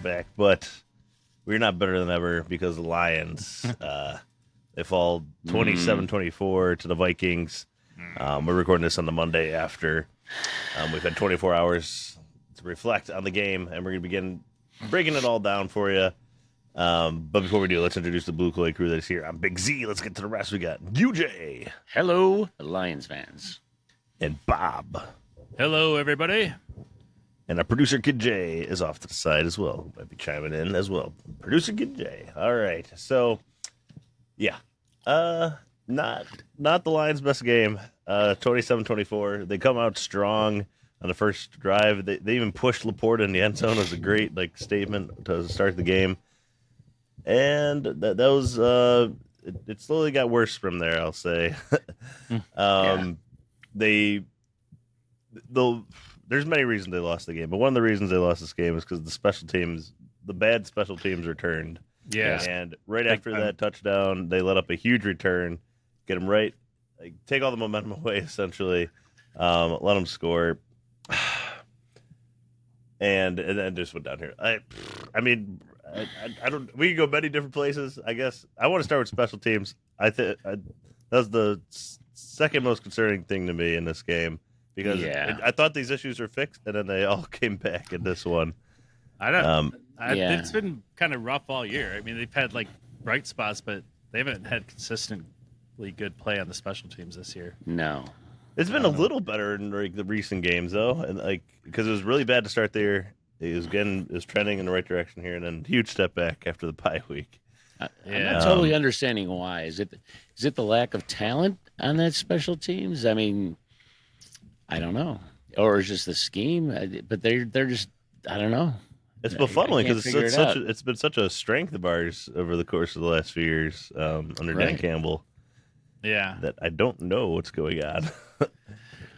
back, but we're not better than ever because the Lions, they fall 27-24 to the Vikings. We're recording this on the Monday after. We've had 24 hours to reflect on the game, and we're going to begin breaking it all down for you. But before we do, let's introduce the Blue Kool-Aid crew that's here. I'm Big Z. Let's get to the rest. We got UJ. Hello, Lions fans. And Bob. Hello, everybody. And our producer, Kid J, is off to the side as well. Might be chiming in as well. Producer Kid J. All right. So, yeah. Not the Lions' best game. 27-24. They come out strong on the first drive. They even pushed Laporta in the end zone. It was a great statement to start the game. And that was it slowly got worse from there, I'll say. There's many reasons they lost the game, but one of the reasons they lost this game is because the bad special teams returned. Yeah. And right after that touchdown, they let up a huge return, get them right, take all the momentum away, essentially, let them score. And then just went down here. I mean, I don't. We can go many different places. I guess I want to start with special teams. That was the second most concerning thing to me in this game because I thought these issues were fixed, and then they all came back in this one. I don't. It's been kind of rough all year. I mean, they've had bright spots, but they haven't had consistently good play on the special teams this year. No. It's been a little better in the recent games though, and because it was really bad to start the year. It was trending in the right direction here, and then huge step back after the bye week. I'm not totally understanding why. Is it the lack of talent on that special teams? I mean, I don't know, or is just the scheme? But they're just I don't know. It's befuddling because it's been such a strength of ours over the course of the last few years under Dan Campbell. Yeah, that I don't know what's going on.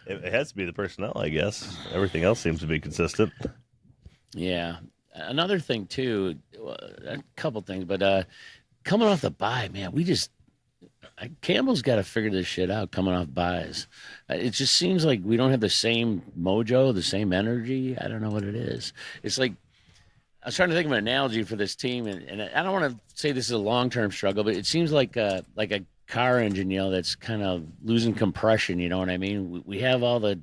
It has to be the personnel, I guess. Everything else seems to be consistent. Yeah. Another thing, too, a couple things, but coming off the bye, man, Campbell's got to figure this shit out coming off buys. It just seems like we don't have the same mojo, the same energy. I don't know what it is. It's like, I was trying to think of an analogy for this team, and I don't want to say this is a long-term struggle, but it seems like a car engine, that's kind of losing compression, you know what I mean? We have all the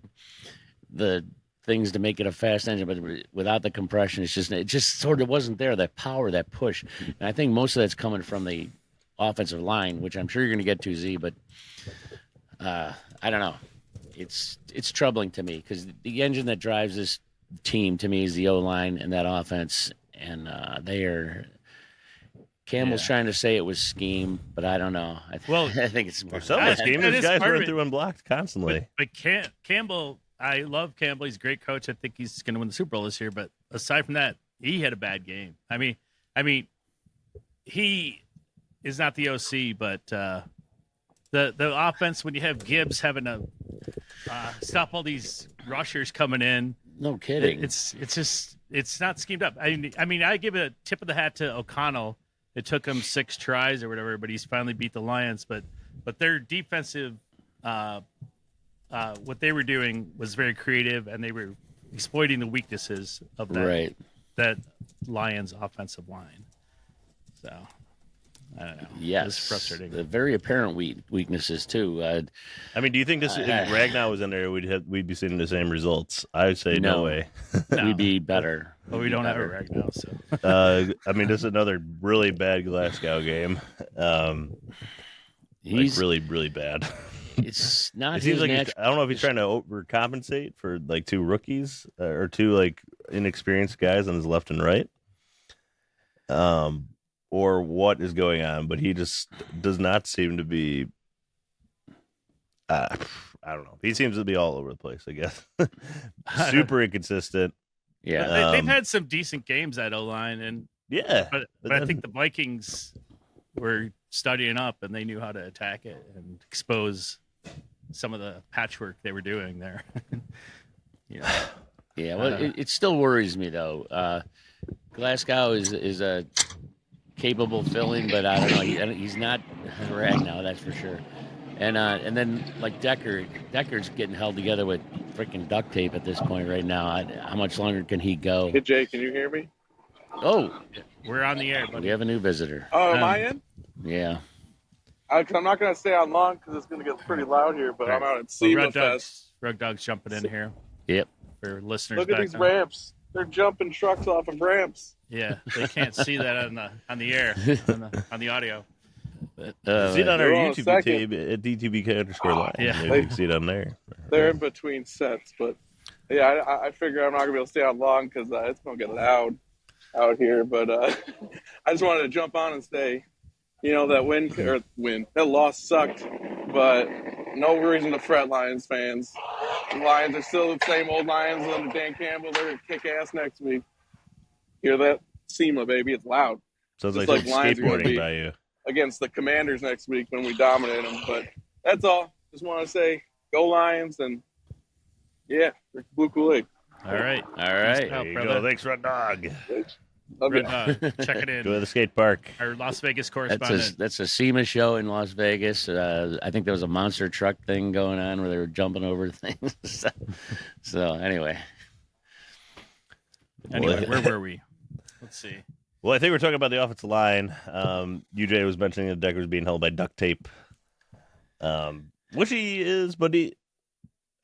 things to make it a fast engine, but without the compression, it just sort of wasn't there, that power, that push. And I think most of that's coming from the offensive line, which I'm sure you're going to get to, Z, but I don't know. It's troubling to me because the engine that drives this team to me is the O-line and that offense, and Campbell's trying to say it was scheme, but I don't know. I think it's more scheme. These guys run through unblocked constantly. But Campbell, I love Campbell. He's a great coach. I think he's going to win the Super Bowl this year. But aside from that, he had a bad game. I mean, he is not the OC, but the offense, when you have Gibbs having to stop all these rushers coming in. No kidding. It's not schemed up. I mean, I give a tip of the hat to O'Connell. It took him 6 tries or whatever, but he's finally beat the Lions. But their defensive, what they were doing was very creative, and they were exploiting the weaknesses of that Lions offensive line. So, I don't know. Yes, it's frustrating. The very apparent weaknesses too. I mean, do you think this if Ragnar was in there, we'd be seeing the same results? I would say no way. We'd be better. Well, we don't have a Ragnar, so. I mean, this is another really bad Glasgow game. He's really, really bad. It's not. It seems like I don't know if he's trying to overcompensate for 2 rookies or 2 inexperienced guys on his left and right. Or what is going on, but he just does not seem to be. I don't know. He seems to be all over the place, I guess. Super inconsistent. Yeah, they've had some decent games at O-line, and but I think the Vikings were studying up, and they knew how to attack it and expose some of the patchwork they were doing there. Yeah. Well, it still worries me though. Glasgow is a capable filling, but I don't know. He's not Ragnar, that's for sure. And then Decker's getting held together with freaking duct tape at this point right now. How much longer can he go? Hey Jay, can you hear me? Oh, We're on the air, we buddy. have a new visitor. Oh, am I in? Yeah. I'm not going to stay on long because it's going to get pretty loud here, but I'm out at SEMA Fest. Rug Dog's jumping in here Yep. for listeners. Look at back these home. ramps. They're jumping trucks off of ramps. Yeah, they can't see that on the air on the audio. But, See it on our Hold on a YouTube second. at DTBK_live. Yeah. Maybe you can see it on there. They're in between sets, but yeah, I figure I'm not going to be able to stay on long because it's going to get loud out here. But I just wanted to jump on and say, that loss sucked, but no reason to fret, Lions fans. The Lions are still the same old Lions under Dan Campbell. They're going to kick ass next week. Hear that? SEMA, baby. It's loud. Sounds Just like, like Lions are gonna skateboarding be- by you. Against the Commanders next week when we dominate them. But that's all. Just want to say, go Lions, and yeah, Blue Kool-Aid. all right, All right. Oh, There you brother. go. Thanks, Red Dog. Love Red you. Dog, check it Go in. to the skate park. Our Las Vegas That's correspondent. that's a SEMA show in Las Vegas. I think there was a monster truck thing going on where they were jumping over things. So anyway, Anyway, where were we? Let's see. Well, I think we're talking about the offensive line. UJ was mentioning the Deckers being held by duct tape, which he is, but he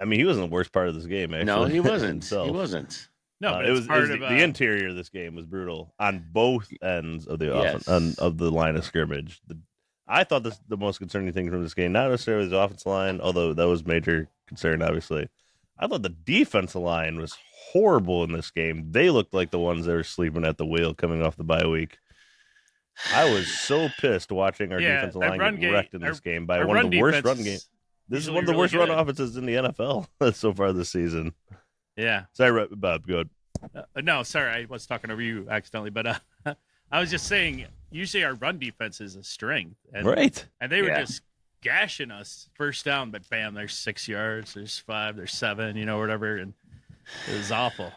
wasn't the worst part of this game. Actually, no, he wasn't. himself. He wasn't. No, but it it's was, part it was of the interior of this game was brutal on both ends of the Yes. of the line of scrimmage. I thought the most concerning thing from this game, not necessarily the offensive line, although that was major concern, obviously. I thought the defensive line was horrible in this game. They looked like the ones that were sleeping at the wheel coming off the bye week. I was so pissed watching our defensive that line run get game- wrecked in this game by Our one of run the worst defense run games. This is usually one of the really worst run good. offenses in the NFL so far this season. Yeah. Sorry, Bob. Go ahead. No, sorry, I was talking over you accidentally, but I was just saying. Usually, our run defense is a strength, and, Right. and they were Yeah. just gashing us first down. But bam, there's 6 yards, there's 5, there's 7, whatever, and it was awful.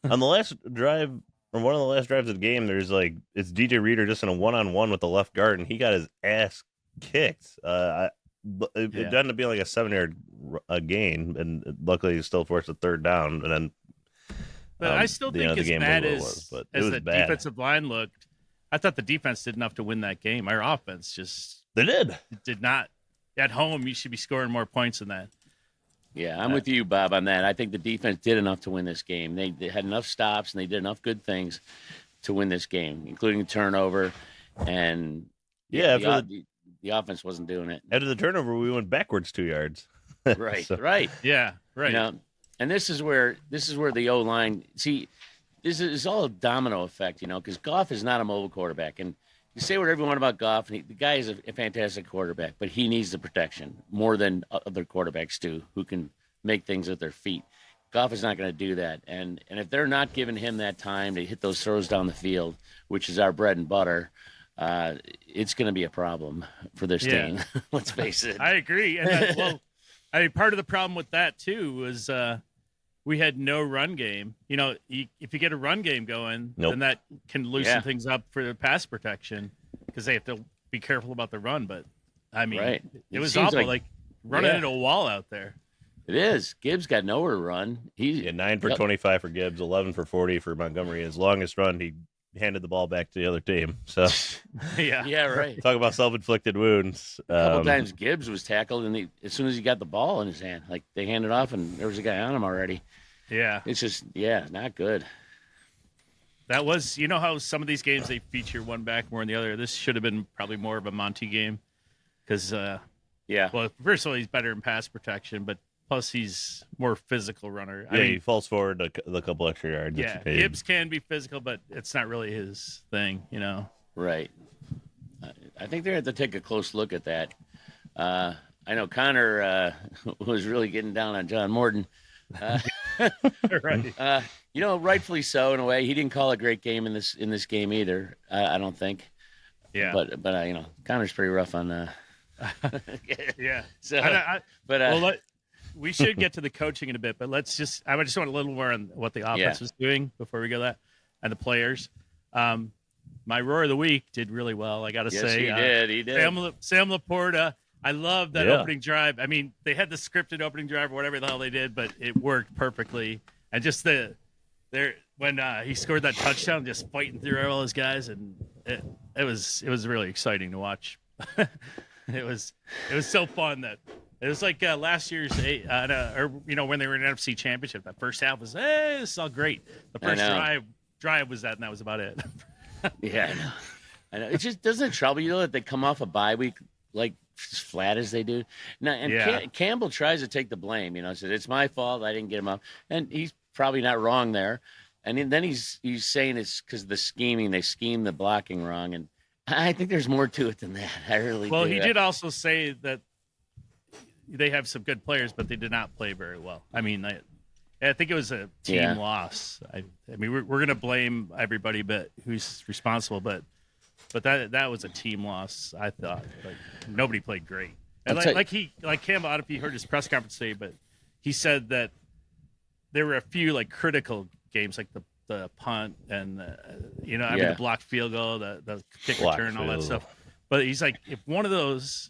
On the last drive, or one of the last drives of the game, it's DJ Reader just in a one-on-one with the left guard, and he got his ass kicked. It ended up being like a 7-yard gain, and luckily he still forced a third down, and then. But I still the end think of the as game bad was what it as, was, but it as was the bad. defensive line looked, I thought the defense did enough to win that game. Our offense just They did. did not. At home, you should be scoring more points than that. Yeah, I'm with you, Bob, on that. I think the defense did enough to win this game. They had enough stops and they did enough good things to win this game, including the turnover. And Yeah, the offense wasn't doing it. After the turnover, we went backwards 2 yards. Right, So- right. Yeah, right. You know, and this is where the O line. See, this is all a domino effect, because Goff is not a mobile quarterback, and you say whatever you want about Goff, and the guy is a fantastic quarterback, but he needs the protection more than other quarterbacks do, who can make things with their feet. Goff is not going to do that, and if they're not giving him that time to hit those throws down the field, which is our bread and butter, it's going to be a problem for this team. Let's face it. I agree. And part of the problem with that too was we had no run game. If you get a run game going, Nope. then that can loosen things up for the pass protection because they have to be careful about the run. But I mean, Right. it was seems awful, like running Yeah. into a wall out there. It is. Gibbs got nowhere to run. Yeah, 9 for Yep. 25 for Gibbs, 11 for 40 for Montgomery. His longest run, he handed the ball back to the other team. So Yeah. Yeah, right. talk about self-inflicted wounds. A couple times Gibbs was tackled, and as soon as he got the ball in his hand, like they handed off, and there was a guy on him already. Yeah. It's just, not good. That was, how some of these games they feature one back more than the other. This should have been probably more of a Monty game because, Yeah. well, first of all, he's better in pass protection, but plus he's more physical runner. Yeah, he falls forward a couple extra yards. Yeah, Gibbs can be physical, but it's not really his thing, Right. I think they have to take a close look at that. I know Connor was really getting down on John Morton. Right. Rightfully so in a way. He didn't call a great game in this game either. I don't think. Yeah. But Connor's pretty rough on. Yeah. So, We should get to the coaching in a bit, but I just want a little more on what the offense was doing before we go that, and the players. My roar of the week did really well. I got to say, he did. Sam Laporta. I love that opening drive. I mean, they had the scripted opening drive or whatever the hell they did, but it worked perfectly. And just when he scored that touchdown, just fighting through all his guys, and it was really exciting to watch. It was so fun that it was like last year's or when they were in an NFC Championship. That first half was this is all great. The first drive was that, and that was about it. Yeah, I know. It just doesn't trouble you that they come off a bye week like as flat as they do. Now, and Campbell tries to take the blame. Said it's my fault. I didn't get him up, and he's probably not wrong there. And then he's saying it's because of the scheming. They schemed the blocking wrong, and I think there's more to it than that. I really well, do. He did also say that they have some good players, but they did not play very well. I mean, I think it was a team loss. I mean, we're going to blame everybody, but who's responsible? But that was a team loss. I thought nobody played great, and like Campbell. I don't know if you heard his press conference today, but he said that there were a few critical games, like the punt and the blocked field goal, the kick return, all that stuff. But he's like, if one of those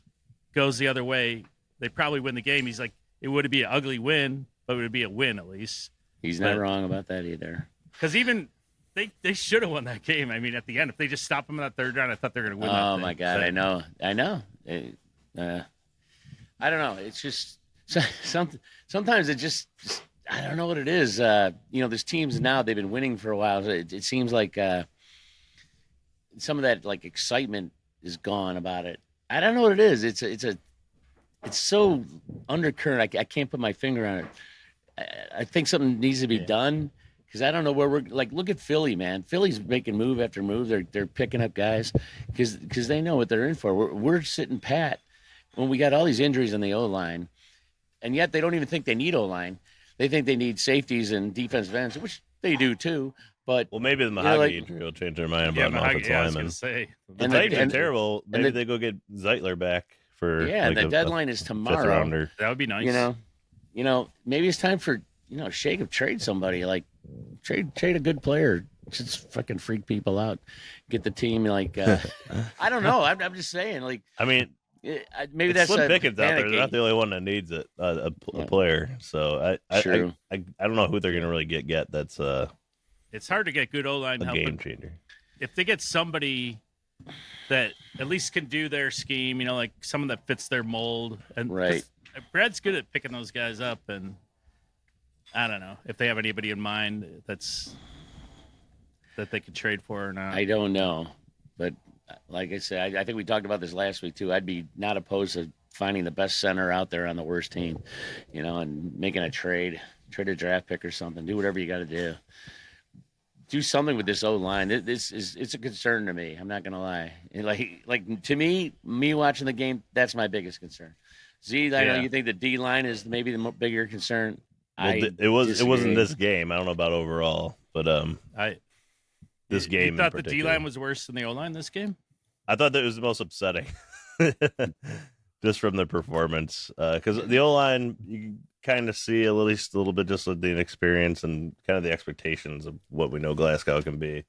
goes the other way, they probably win the game. He's like, it would be an ugly win, but it would be a win at least. He's not wrong about that either. Because even they should have won that game. I mean, at the end, if they just stop them in that third round, I thought they were going to win that Oh, thing. my God, I know. I don't know. It's just sometimes it just I don't know what it is. There's teams now, they've been winning for a while. It seems like some of that excitement is gone about it. I don't know what it is. It's so undercurrent. I can't put my finger on it. I think something needs to be done because I don't know where we're look at Philly, man. Philly's making move after move. They're picking up guys because they know what they're in for. We're sitting pat when we got all these injuries on the O-line, and yet they don't even think they need O-line. They think they need safeties and defensive ends, which they do too. But maybe the Mahogany injury will change their mind about an offensive lineman. I was going to say. The Titans are terrible. Maybe they go get Zeitler back for and the deadline is tomorrow. Fifth rounder. That would be nice. Maybe it's time for Shake of trade somebody trade a good player. Just fucking freak people out. Get the team I don't know. I'm just saying maybe that's Slim Pickens out there. They're not the only one that needs it, a player. So I don't know who they're going to really get. That's it's hard to get good O-line help. Game changer. If they get somebody that at least can do their scheme, someone that fits their mold, and Brad's good at picking those guys up, and I don't know if they have anybody in mind that they could trade for or not. I don't know, but. Like I said, I think we talked about this last week too. I'd be not opposed to finding the best center out there on the worst team, and making a trade a draft pick or something. Do whatever you got to do. Do something with this O-line. It's a concern to me. I'm not gonna lie. To me watching the game, that's my biggest concern. Z, I know you think the D-line is maybe the bigger concern. It wasn't this game. I don't know about overall, but this game. You thought the D-line was worse than the O-line this game? I thought that was the most upsetting, just from the performance. Because the O-line, you kind of see at least a little bit just with the inexperience and kind of the expectations of what we know Glasgow can be.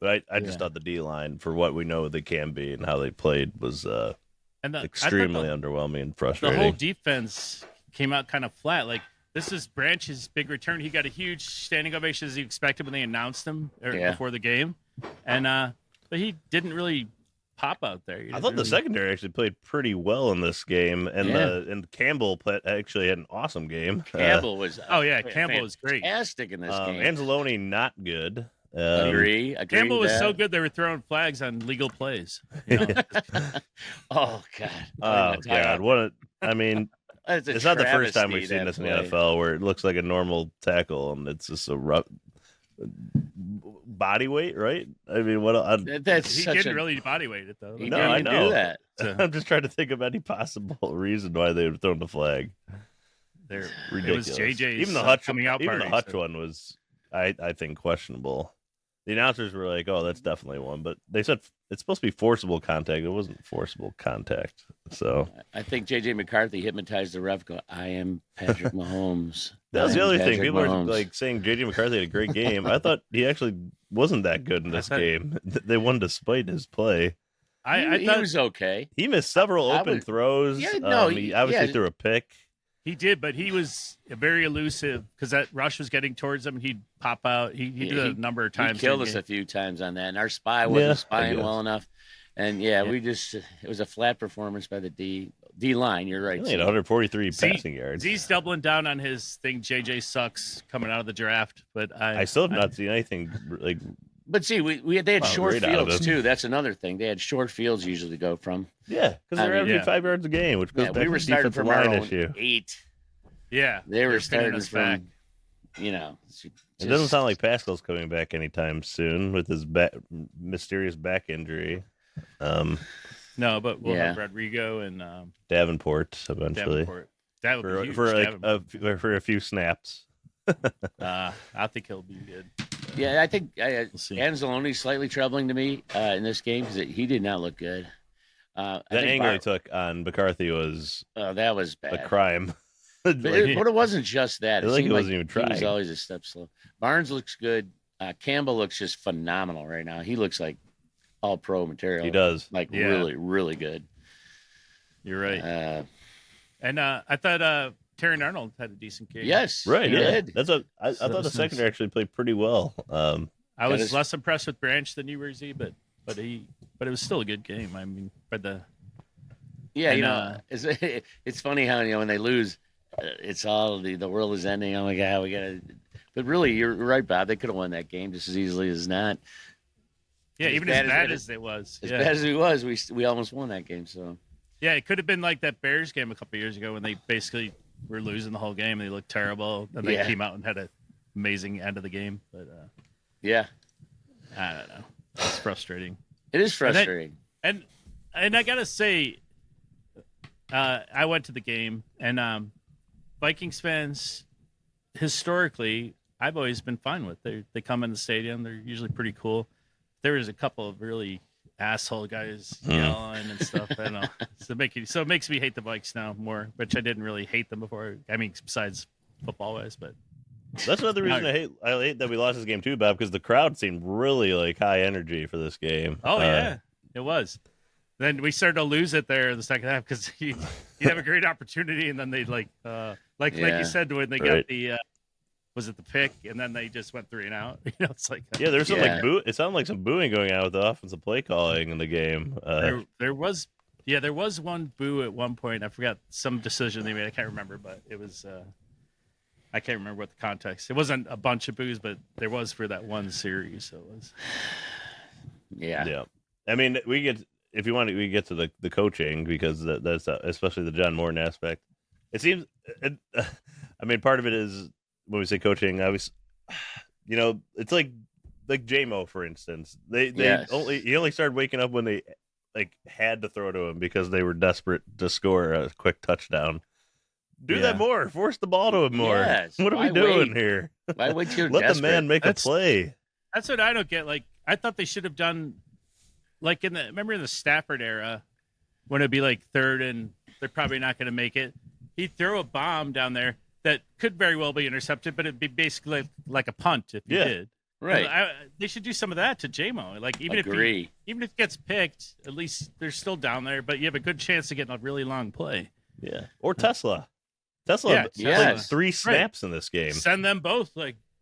But I just thought the D-line, for what we know they can be and how they played, was extremely underwhelming and frustrating. The whole defense came out kind of flat. This is Branch's big return. He got a huge standing ovation as he expected when they announced him before the game, and but he didn't really pop out there. I thought the secondary actually played pretty well in this game, and Campbell actually had an awesome game. Campbell was Campbell was great, fantastic in this game. Anzalone not good. Agree. Campbell was so good they were throwing flags on legal plays. Oh God! Oh God! It's not the first time we've seen this in the NFL where it looks like a normal tackle and it's just a rough body weight, right? I mean, he didn't really body weight it though. I know. Do that. I'm just trying to think of any possible reason why they would have thrown the flag. They're ridiculous. It was JJ's even the Hutch coming out. Even party, the Hutch one was, I think, questionable. The announcers were like, "Oh, that's definitely one," but they said it's supposed to be forcible contact. It wasn't forcible contact. So I think JJ McCarthy hypnotized the ref. I am Patrick Mahomes. That was the other thing. People are saying JJ McCarthy had a great game. I thought he actually wasn't that good in this game. They won despite his play. I thought he was okay. He missed several open throws. He obviously threw a pick. He did, but he was very elusive because that rush was getting towards him. And he'd pop out. He did it a number of times. He killed us a few times on that, and our spy wasn't spying well enough. And we just it was a flat performance by the D line. You're right. He had 143 passing yards. He's doubling down on his thing. JJ sucks coming out of the draft, but I still have not seen anything like. But see, they had short fields too. That's another thing. They had short fields usually to go from. Yeah, because they're averaging 5 yards a game, which goes back we were to the starting defensive from our line own issue. 8. Yeah, they were starting from back. It doesn't sound like Pascal's coming back anytime soon with his mysterious back injury. No, but we'll have Rodrigo and Davenport eventually. That would be huge. For a few snaps. I think he'll be good. Yeah, I think we'll see. Anzalone's slightly troubling to me in this game because he did not look good. That angle he took on McCarthy was that was bad. A crime. But it wasn't just that. It seemed like he wasn't even trying. He was always a step slow. Barnes looks good. Campbell looks just phenomenal right now. He looks like all pro material. He does. Really, really good. You're right. And I thought Terry Arnold had a decent game. Yes, right. He did. I thought the secondary actually played pretty well. I was less impressed with Branch than you were, Z, but it was still a good game. I mean, for the it's funny how when they lose, it's all the world is ending. Oh my God, we gotta. But really, you're right, Bob. They could have won that game just as easily as not. Yeah, even as bad as it was. As bad as it was, we almost won that game. So. Yeah, it could have been like that Bears game a couple of years ago when they basically were losing the whole game. They looked terrible, and they came out and had an amazing end of the game. But I don't know. It's frustrating. It is frustrating. And I gotta say, I went to the game, and Vikings fans historically, I've always been fine with. They come in the stadium. They're usually pretty cool. There was a couple of really asshole guys yelling and stuff. I don't know. So it makes me hate the Vikes now more, which I didn't really hate them before. I mean, besides football wise, but that's another reason I hate that we lost this game too, Bob, because the crowd seemed really high energy for this game. Oh yeah, it was. Then we started to lose it there in the second half because you have a great opportunity, and then they like you said when they got the. Was it the pick, and then they just went 3 and out? It's like there's some it sounded like some booing going on with the offensive play calling in the game. There was one boo at one point. I forgot some decision they made. I can't remember, but it was I can't remember what the context. It wasn't a bunch of boos, but there was for that one series. So it was. Yeah. I mean, we get to the coaching because that's especially the John Morton aspect. It seems. I mean, part of it is. When we say coaching, it's like J-Mo, for instance. He only started waking up when they had to throw to him because they were desperate to score a quick touchdown. Do that more. Force the ball to him more. Yes. What are we doing here? Why wait till you're Let desperate? the man make a play. That's what I don't get. I thought they should have done remember in the Stafford era when it'd be like 3rd and they're probably not going to make it. He'd throw a bomb down there that could very well be intercepted, but it'd be basically like a punt if you did. Right. They should do some of that to J-Mo. Even if it gets picked, at least they're still down there, but you have a good chance to get a really long play. Yeah. Or Tesla. Tesla had 3 snaps in this game. Send them both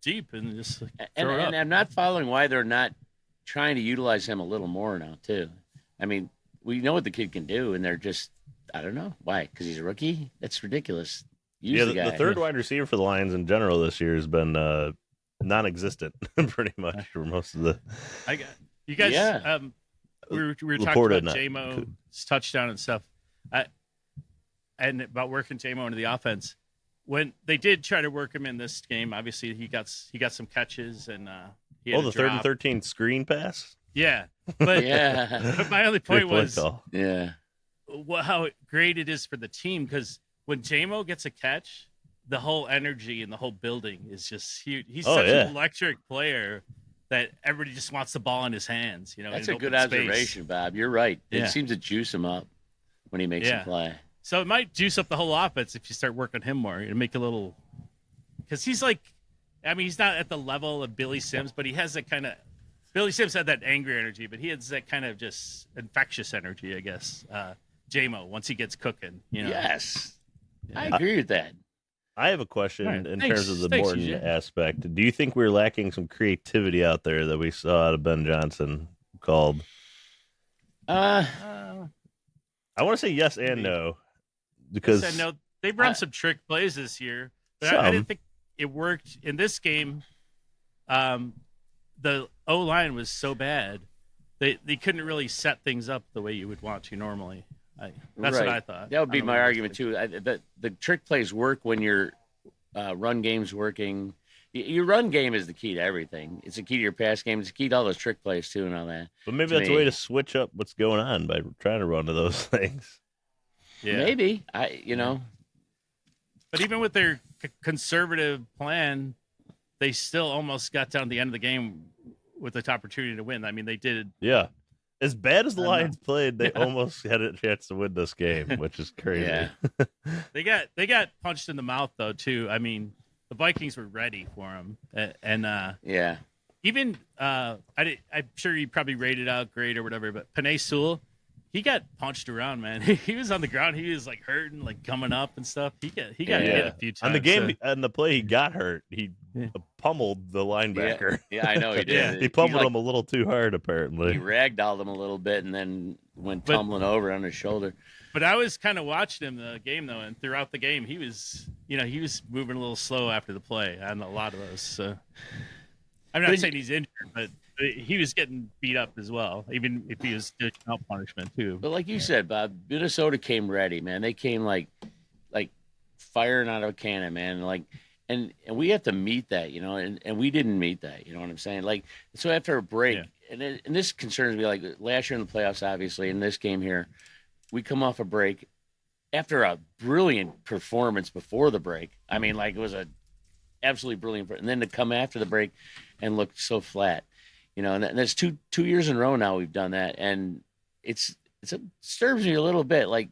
deep and just throw it up. And I'm not following why they're not trying to utilize him a little more now too. I mean, we know what the kid can do, and they're just I don't know why, because he's a rookie. That's ridiculous. The third wide receiver for the Lions in general this year has been non-existent pretty much for most of the. You guys. We were talking about J-Mo's touchdown and stuff, and about working J-Mo into the offense. When they did try to work him in this game, obviously he got some catches and he had the 3rd and 13 screen pass. Yeah, but but my only point was how great it is for the team because. When J-Mo gets a catch, the whole energy in the whole building is just huge. He's such an electric player that everybody just wants the ball in his hands. That's a good observation, Bob. You're right. It seems to juice him up when he makes a play. So it might juice up the whole offense if you start working him more and make a little. Because he's he's not at the level of Billy Sims, but he has that kind of. Billy Sims had that angry energy, but he has that kind of just infectious energy, I guess. J-Mo once he gets cooking, Yes. I agree with that. I have a question All right. in Thanks. terms of the Thanks, Morton CJ. aspect. Do you think we're lacking some creativity out there that we saw out of Ben Johnson called? Uh, I want to say yes and Maybe. no I because said no. They've run some trick plays this year, but I Some. didn't think it worked in this game. The O line was so bad they couldn't really set things up the way you would want to normally. That's what I thought. That would be I don't my know what argument you too. The trick plays work when your run game's working. Your run game is the key to everything. It's the key to your pass game. It's the key to all those trick plays too and all that. but maybe to that's a me. way to switch up what's going on by trying to run to those things. Yeah. Maybe But even with their conservative plan, they still almost got down to the end of the game with the opportunity to win. I mean, they did. Yeah. As bad as the I don't know. Lions played, they almost had a chance to win this game, which is crazy. Yeah. They got punched in the mouth though too. I mean, the Vikings were ready for them, and Yeah. even I'm sure he probably rated out great or whatever. But Panay Sewell, he got punched around, man. He was on the ground. He was like hurting, like coming up and stuff. He got hit a few times. On the game, on the play, he got hurt. He pummeled the linebacker. Yeah, I know he did. He pummeled him a little too hard, He apparently. ragdolled him a little bit and then went tumbling over on his shoulder. But I was kind of watching him the game though, and throughout the game, he was moving a little slow after the play on a lot of those. So I'm not saying he's injured, but he was getting beat up as well, even if he was dishing out punishment too. But like you said, Bob, Minnesota came ready, man. They came like firing out of a cannon, man. And we have to meet that, and we didn't meet that. You know what I'm saying? Like, so after a break, and this concerns me. Like last year in the playoffs, obviously, in this game here, we come off a break after a brilliant performance before the break. I mean, like it was a absolutely brilliant, and then to come after the break and look so flat, and that's two years in a row now we've done that, and it disturbs me a little bit. Like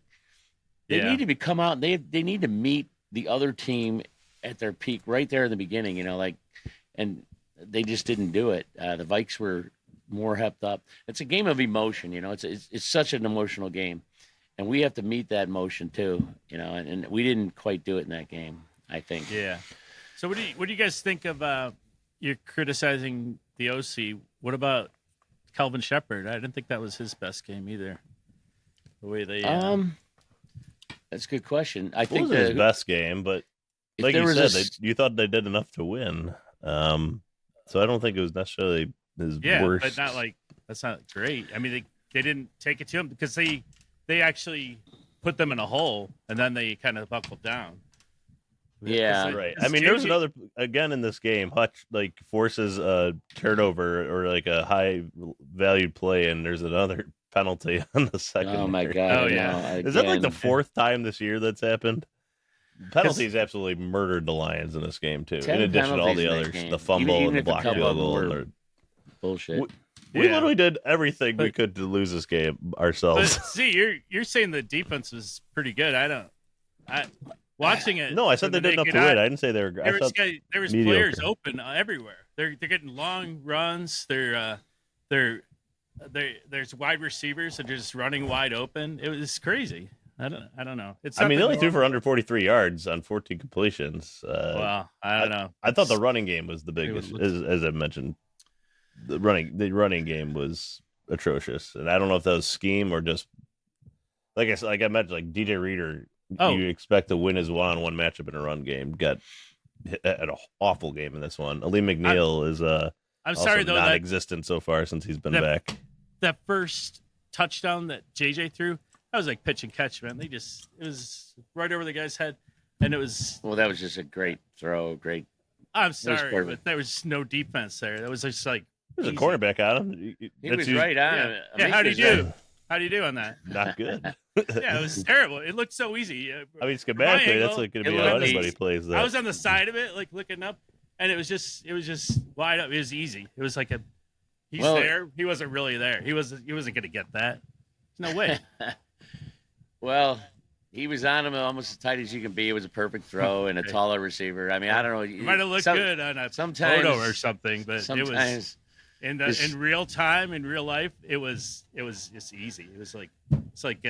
they need to come out, they need to meet the other team at their peak right there in the beginning, and they just didn't do it. The Vikes were more hepped up. It's a game of emotion, it's such an emotional game, and we have to meet that emotion too, and we didn't quite do it in that game, I think. Yeah. So what do you guys think of? You're criticizing the OC. What about Calvin Shepard? I didn't think that was his best game either. The way they that's a good question. I It think wasn't his best game, but if like there you was said, you thought they did enough to win. So I don't think it was necessarily his worst. but not like that's not great. I mean, they didn't take it to him because they actually put them in a hole and then they kind of buckled down. Yeah. Right. I mean, there was another again in this game. Hutch forces a turnover or like a high valued play, and there's another penalty on the second. Oh my god! Oh, yeah. Is that like the fourth time this year that's happened? Penalties absolutely murdered the Lions in this game too. 10 In addition to all penalties the in that others, game. the fumble Even and the if a block couple field of them goal. were and bullshit. we literally did everything we could to lose this game But ourselves. see, you're saying the defense was pretty good. Watching it. No, I said they did enough to win. I didn't say they were. There was mediocre. players open everywhere. They're getting long runs. There's wide receivers that are just running wide open. It was crazy. I don't know. I mean, they only threw for under 43 yards on 14 completions. Well, I don't know. I thought the running game was the biggest, was- as I mentioned. The running game was atrocious, and I don't know if that was scheme or just like I mentioned, like DJ Reader. You expect to win his one-on-one matchup in a run game. Got hit at an awful game in this one. Ali McNeil is I'm sorry though, non-existent so far since he's been back. That first touchdown that JJ threw, that was like pitch and catch, man. It was right over the guy's head, and it was. Well, that was just a great throw. Great. I'm sorry, but there was no defense there. That was just like. There's a cornerback on him. He was right on Yeah. it. Yeah, how do you do? How do you do on that? Not good. Yeah, it was terrible. It looked so easy. I mean, schematically, that's like going to be how anybody plays that. I was on the side of it, like looking up, and it was just wide up. It was easy. It was like he's there. He wasn't really there. He wasn't going to get that. There's no way. Well, he was on him almost as tight as you can be. It was a perfect throw and a taller receiver. I mean, I don't know. It might have looked good on a photo or something, but it was in real time, in real life, it was just easy. It was like it's like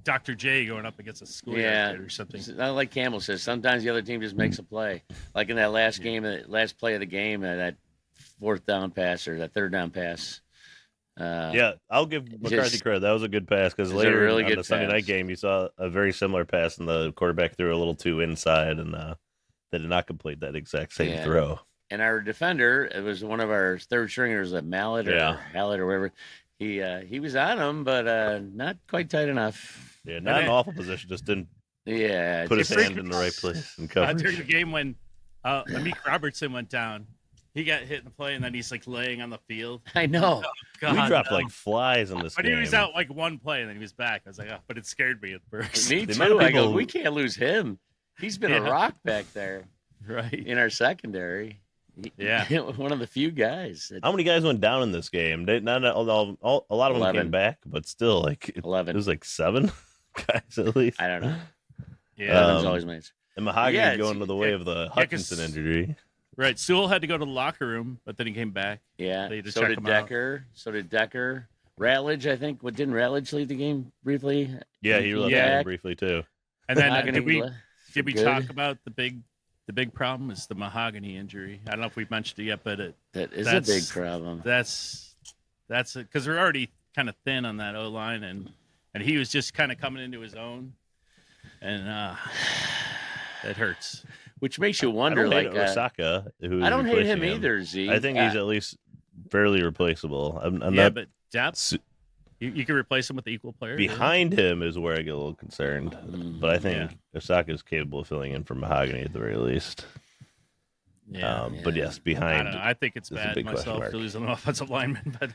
Dr. J going up against a schoolyard Yeah, kid or something. not like Campbell says. Sometimes the other team just makes a play, like in that last game, last play of the game, that fourth down pass or that third down pass. Yeah, I'll give McCarthy just- credit. That was a good pass because It was a later really on good the Sunday pass. night game, you saw a very similar pass, and the quarterback threw a little too inside, and they did not complete that exact same Yeah. throw. And our defender, it was one of our third stringers, that Mallet or Yeah. Hallett or whatever. He was on him, but not quite tight enough. Yeah, not an awful position, just didn't Yeah, put his just- hand in the right place and During cover. the game when Amik Robertson went down, he got hit in the play, and then he's like laying on the field. I know. We God, dropped no. like flies in this But game. he was out like one play, and then he was back. I was like, oh, but it scared me at first. Me The amount too. of I go, people- we can't lose him. He's been a Yeah. rock back there Right. in our secondary. Yeah. One of the few guys. How many guys went down in this game? A lot of them 11. came back, but still, like it 11. was like 7 guys at least. I don't know. Yeah. Eleven's always mates. And Mahogany Yeah, going to the way of the 'cause- Hutchinson injury. Right. Sewell had to go to the locker room, but then he came back. Yeah. They just So check did him out. Decker. So did Decker. Ratledge, I think. What didn't Ratledge leave the game briefly? Yeah, he left Yeah. the game briefly too. And then Mahogany did we le- did we good. talk about the big problem is the Mahogany injury? I don't know if we've mentioned it yet, but That is That's- a big problem. that's because we're already kind of thin on that O line, and he was just kind of coming into his own, and that hurts. Which makes you I wonder, don't hate like, Osaka. Who I don't hate him replacing either, Z. I think he's at least fairly replaceable. I'm Yeah, not but depth, su- you can replace him with the equal player. behind him is where I get a little concerned. Mm, But I think Osaka is capable of filling in for Mahogany at the very least. Yeah. But Yeah. yes, I behind. don't know. I think it's is a bad big question myself mark. to lose an offensive lineman, but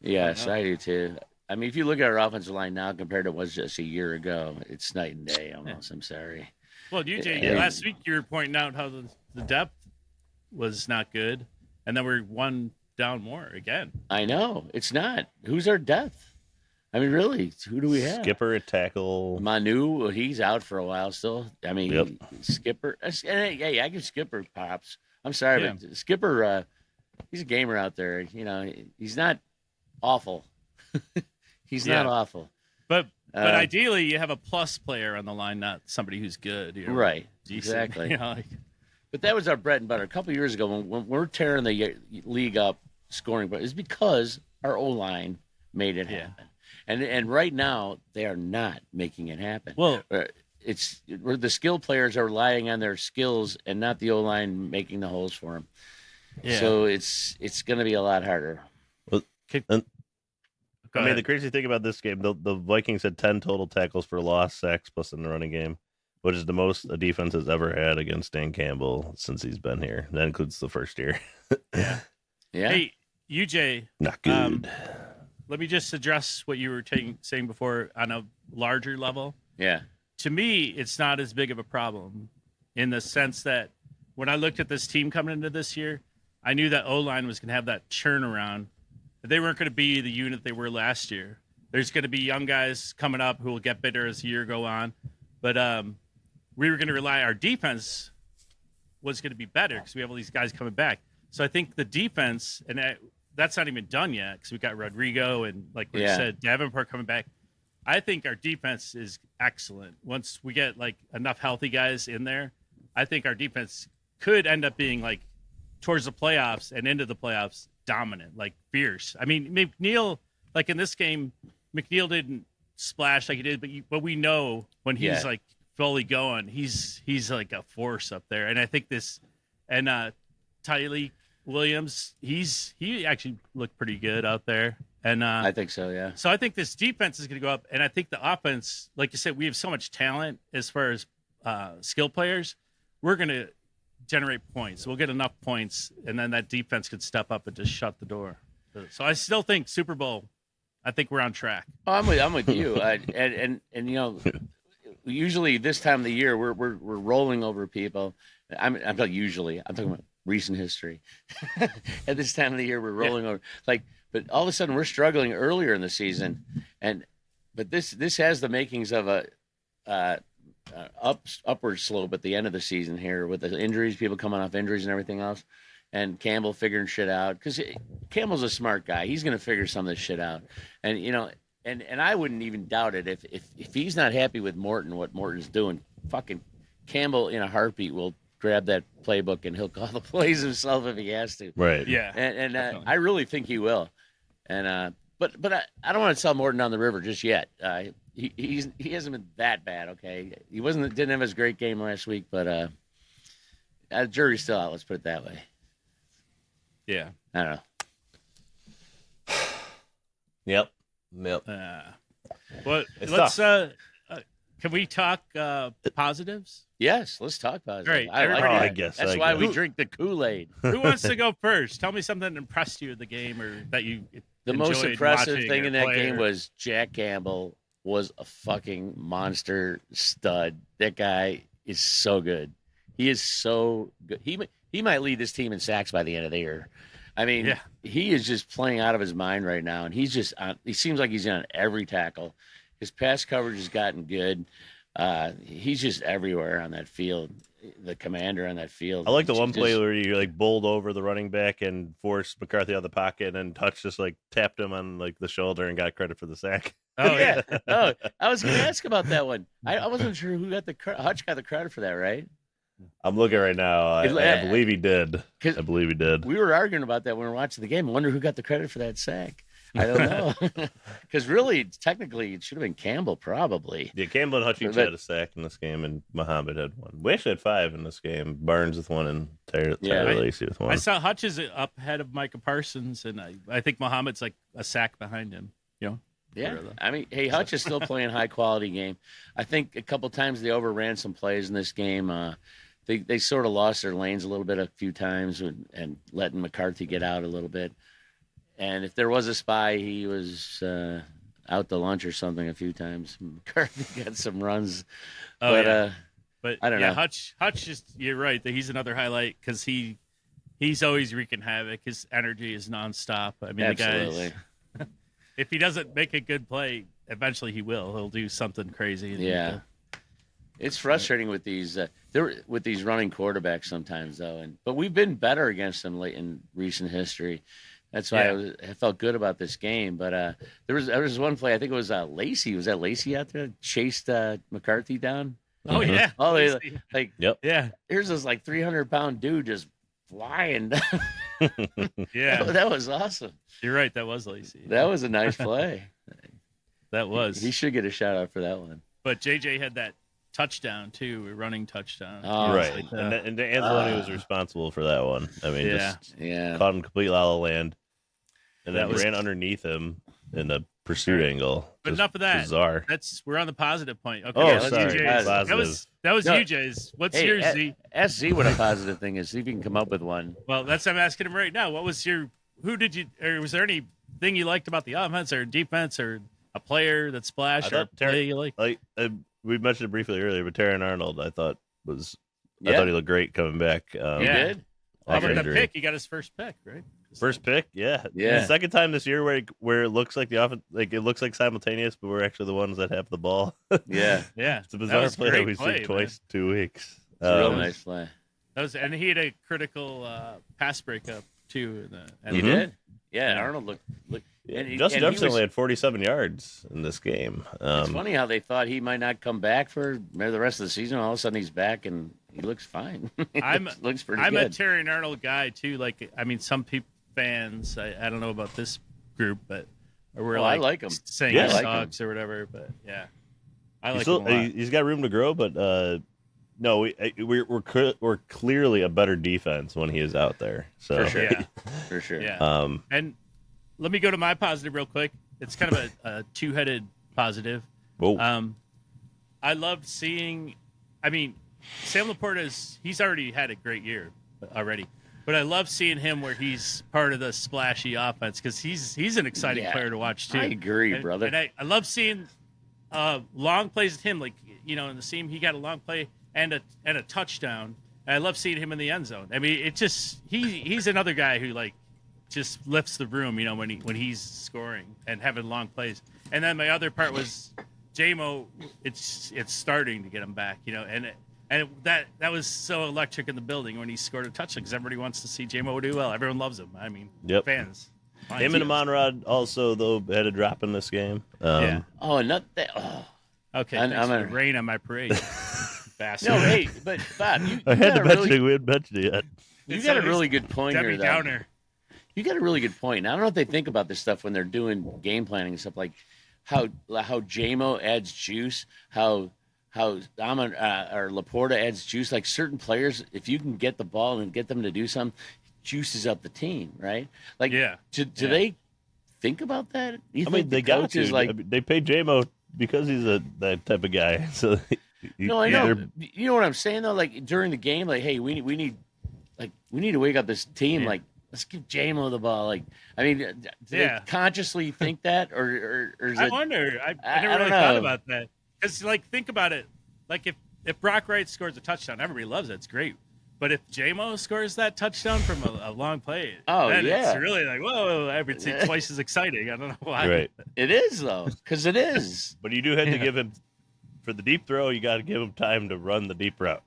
yes, know. I do too. I mean, if you look at our offensive line now compared to what was just a year ago, it's night and day almost. I'm sorry. well, UJ, Yeah. last week you were pointing out how the depth was not good, and then we're one down more again. I know. It's not. Who's our depth? I mean, really, who do we have? Skipper at tackle. Manu, well, he's out for a while still. I mean, Yep. Skipper. Hey, I give Skipper pops. I'm sorry, Yeah. but Skipper, he's a gamer out there. You know, he's not awful. He's not Yeah. awful. But Uh, ideally, you have a plus player on the line, not somebody who's good. You know, Right. decent, Exactly. You know, like, But that was our bread and butter. A couple of years ago, when we're tearing the league up scoring, but it's because our O line made it Yeah. happen. And right now they are not making it happen. well, It's where the skill players are relying on their skills and not the O line making the holes for them. yeah. So it's going to be a lot harder. Go I mean, ahead. the crazy thing about this game, the Vikings had 10 total tackles for loss, sacks plus in the running game, which is the most a defense has ever had against Dan Campbell since he's been here. That includes the first year. Yeah. Hey, UJ, Not good. let me just address what you were saying before on a larger level. Yeah. To me, it's not as big of a problem in the sense that when I looked at this team coming into this year, I knew that O-line was going to have that churn around. That they weren't going to be the unit they were last year. There's going to be young guys coming up who will get better as the year go on. But we were going to rely, our defense was going to be better because we have all these guys coming back. So I think the defense, and that's not even done yet because we got Rodrigo and, like we said, Davenport coming back. I think our defense is excellent. Once we get like enough healthy guys in there, I think our defense could end up being like towards the playoffs and into the playoffs dominant, like fierce. I mean, McNeil, like in this game, McNeil didn't splash like he did, but we know when he's like fully going, he's like a force up there. And I think this, and Tylee Williams, he actually looked pretty good out there. And I think so, yeah. so I think this defense is going to go up, and I think the offense, like you said, we have so much talent as far as skill players. We're going to generate points. We'll get enough points, and then that defense could step up and just shut the door. So I still think Super Bowl. I think we're on track. Oh, I'm with you. And you know, usually this time of the year we're rolling over people. I'm not usually. I'm talking about recent history. At this time of the year, we're rolling over. Like, but all of a sudden we're struggling earlier in the season, but this has the makings of a upward slope at the end of the season here with the injuries, people coming off injuries and everything else, and Campbell figuring shit out because Campbell's a smart guy. He's going to figure some of this shit out, and you know, and I wouldn't even doubt it if he's not happy with Morton, what Morton's doing. Fucking Campbell in a heartbeat will grab that playbook and he'll call the plays himself if he has to. Right. Yeah. And definitely. I really think he will. And but I don't want to sell Morton down the river just yet. He hasn't been that bad. Okay, didn't have his great game last week, but jury's still out. Let's put it that way. Yeah. I don't know. Yep. Well, It's let's. tough. Can we talk positives? Yes, let's talk about it. Great. I like Everybody- that. I guess. That's I why guess. we drink the Kool-Aid. Who wants to go first? Tell me something that impressed you in the game, or that you. The most enjoyed impressive watching thing or in that player. game was Jack Campbell was a fucking monster stud. That guy is so good. He is so good. He might lead this team in sacks by the end of the year. I mean, Yeah. he is just playing out of his mind right now, and he's just he seems like he's on every tackle. His pass coverage has gotten good. He's just everywhere on that field. The commander on that field. I like the one Just- play where you like bowled over the running back and forced McCarthy out of the pocket, and then Touch just like tapped him on like the shoulder and got credit for the sack. Oh yeah. Oh, I was going to ask about that one. I wasn't sure who got the Hutch got the credit for that, right? I'm looking right now. I believe he did. 'Cause I believe he did. We were arguing about that when we were watching the game. I wonder who got the credit for that sack. I don't know. Because really, technically, it should have been Campbell, probably. Yeah, Campbell and Hutch each But- had a sack in this game, and Muhammad had one. We actually had 5 in this game. Barnes with one, and Tyler Yeah. Lacey with one. I saw Hutch is up ahead of Micah Parsons, and I think Muhammad's like a sack behind him. You know. Yeah, I mean, hey, Hutch is still playing high quality game. I think a couple times they overran some plays in this game. They sort of lost their lanes a little bit a few times and letting McCarthy get out a little bit. And if there was a spy, he was out to lunch or something a few times. McCarthy got some runs, Oh but yeah. But I don't yeah, know. Hutch is. You're right that he's another highlight because he's always wreaking havoc. His energy is nonstop. I mean, absolutely, the guy. If he doesn't make a good play, eventually he will. He'll do something crazy. yeah. It's frustrating with these running quarterbacks sometimes, though. But we've been better against them late in recent history. That's why I felt good about this game. But there was one play. I think it was Lacey. Was that Lacey out there chased McCarthy down? Oh yeah. Oh, Lacey. like Yep. Yeah. here's this like 300-pound dude just flying. Yeah. That was awesome. You're right. That was Lacey. That was a nice play. That was. He should get a shout out for that one. But JJ had that touchdown too, a running touchdown. Oh, right. like, And Anzalone was responsible for that one. I mean, Yeah. just Yeah. caught him completely out of land, and That then was- ran underneath him in a pursuit angle. But Just enough of that. Bizarre. We're on the positive point. Okay. Oh, let's do sorry. Jay's. Positive. That was No. you, Jay's. What's Hey, yours, Z? ask Z what a positive thing is. See if you can come up with one. Well, that's what I'm asking him right now. What was your? Who did you? Or was there anything you liked about the offense or defense or a player that splashed I or a thought play you liked? Like we mentioned it briefly earlier, but Taron Arnold, I thought was. I Yeah. thought he looked great coming back. You Yeah. did? How off about that injury. pick? He got his first pick, right? First pick, yeah. Yeah. The second time this year where it looks like the offense, like it looks like simultaneous, but we're actually the ones that have the ball. Yeah. Yeah, It's a bizarre was a play that great we've play, seen twice in 2 weeks. It's a real Um, nice play. That was, and he had a critical pass breakup too. He Mhm. did? Yeah, Yeah. Arnold looked. And Justin and Jefferson only had 47 yards in this game. It's funny how they thought he might not come back for maybe the rest of the season. All of a sudden, he's back and he looks fine. He I'm- looks pretty I'm a good. Terry and Arnold guy too. Like, I mean, some people fans, I don't know about this group, but we're Oh, I like, like him. saying Yeah. he I like him. sucks or whatever. But yeah, I he's, like still, him a lot. he's got room to grow, but no, we're clearly a better defense when he is out there. So For sure. Yeah, For sure. yeah. And let me go to my positive real quick. It's kind of a two-headed positive. Whoa. I loved seeing. I mean, Sam Laporta he's already had a great year already, but I love seeing him where he's part of the splashy offense because he's an exciting Yeah. player to watch too. I agree, And- brother. And I love seeing long plays with him. Like, you know, in the seam, he got a long play and a touchdown. And I love seeing him in the end zone. I mean, it just he's another guy who like just lifts the room. You know, when he's scoring and having long plays. And then my other part was JMO. It's starting to get him back. You know, and that was so electric in the building when he scored a touchdown because everybody wants to see JMO do well. Everyone loves him. I mean, Yep. fans. Him and Monrod also though had a drop in this game. Yeah. Oh, and not that. Oh. Okay, I'm thanks for gonna- the rain on my parade. Bastard. No, hey, but Bob, you I had got to a mention really, it. We hadn't mentioned it yet. you It's got a always really good point Debbie here, though. Downer. You got a really good point. And I don't know if they think about this stuff when they're doing game planning and stuff, like how JMO adds juice, how Amon or Laporta adds juice. Like certain players, if you can get the ball and get them to do something, juices up the team, right? Like, Yeah. do they think about that? You I think mean, they the got coach is to. like, I mean, they paid JMO because he's that type of guy. So no, I know. they're- You know what I'm saying though? Like during the game, like, hey, we need to wake up this team. Yeah. Like, let's give JMO the ball. Like, I mean, do Yeah. they consciously think that, or is I it? wonder. I I never don't really know. thought about that. Because, like, think about it. Like, if Brock Wright scores a touchdown, everybody loves it. It's great. But if JMO scores that touchdown from a long play, Oh, then yeah. it's really like, whoa, everything twice as exciting. I don't know why. right. It is though, because it is. But you do have to give him for the deep throw. You got to give him time to run the deep route.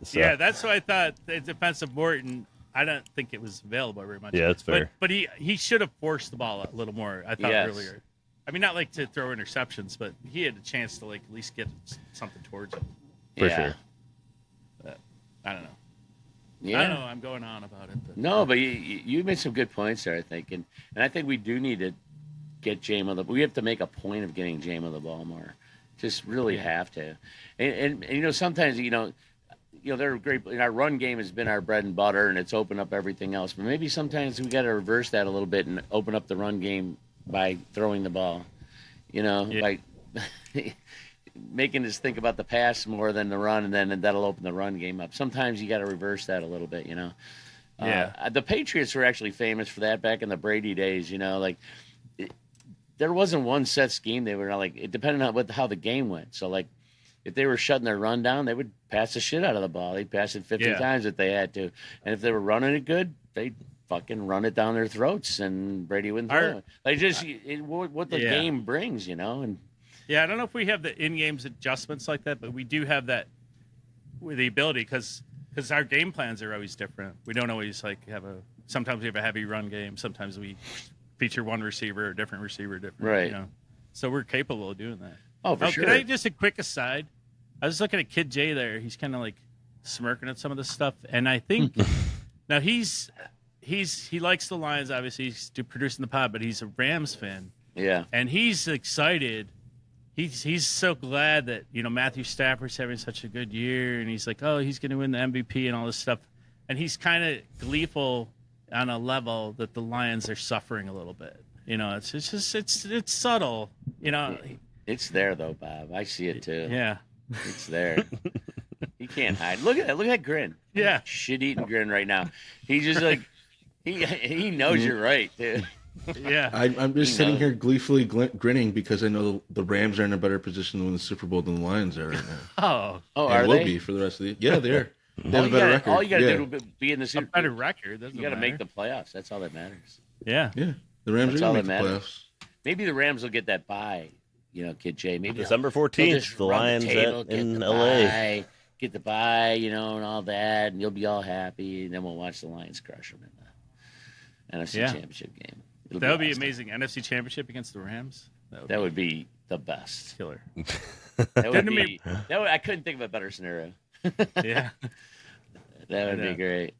So, Yeah, that's what I thought. The defensive Morton, I don't think it was available very much. Yeah, that's fair. But he should have forced the ball a little more, I thought, Yes. earlier. I mean, not like to throw interceptions, but he had a chance to, like, at least get something towards him. For Yeah. sure. I don't know. Yeah. I don't know. I'm going on about it. But No, but you made some good points there, I think, and I think we do need to get JMO the. We have to make a point of getting JMO the ball more. Just really have to, and you know sometimes you know they're great. Our run game has been our bread and butter, and it's opened up everything else. But maybe sometimes we got to reverse that a little bit and open up the run game by throwing the ball. You know, Yeah. by making us think about the pass more than the run, and then that'll open the run game up. Sometimes you got to reverse that a little bit, you know. Yeah. The Patriots were actually famous for that back in the Brady days, you know, like there wasn't one set scheme. They were like, it depended on how the game went. So like if they were shutting their run down, they would pass the shit out of the ball. They'd pass it 50 Yeah. times if they had to. And if they were running it good, they'd fucking run it down their throats and Brady wouldn't throw it. Like just what the Yeah. game brings, you know, and yeah, I don't know if we have the in-games adjustments like that, but we do have that with the ability because our game plans are always different. We don't always like sometimes we have a heavy run game. Sometimes we feature one receiver, a different receiver, different. Right. You know? So we're capable of doing that. oh, for sure. Can I just a quick aside? I was looking at Kid J there. He's kind of like smirking at some of this stuff, and I think now he likes the Lions. Obviously, he's producing the pod, but he's a Rams fan, Yeah. and he's excited. He's so glad that Matthew Stafford's having such a good year, and he's like, oh, he's going to win the MVP and all this stuff, and he's kind of gleeful on a level that the Lions are suffering a little bit. It's just it's subtle. It's there though, Bob. I see it too. Yeah. It's there. He can't hide. Look at that. Look at that grin. Yeah. Shit eating grin right now. He just like he knows you're right, dude. Yeah. I'm just You sitting know. here gleefully grinning because I know the Rams are in a better position to win the Super Bowl than the Lions are right now. Oh, Oh, And are will they? be for the rest of the Yeah, they are. They have a better record. All you got to yeah. do is be in the a Super better record. You got to make the playoffs. That's all that matters. Yeah. Yeah, the Rams That's are all going to that make the matters. playoffs. Maybe the Rams will get that bye. Kid J. Maybe December they'll 14th, just the run Lions table, get in the LA. bye, get the bye, and all that, and you'll be all happy, and then we'll watch the Lions crush them in the NFC Yeah. Championship game. It'll That would be awesome. amazing. NFC Championship against the Rams. That would be the best. killer. That would Didn't be. I couldn't think of a better scenario. Yeah. That would I know. be great.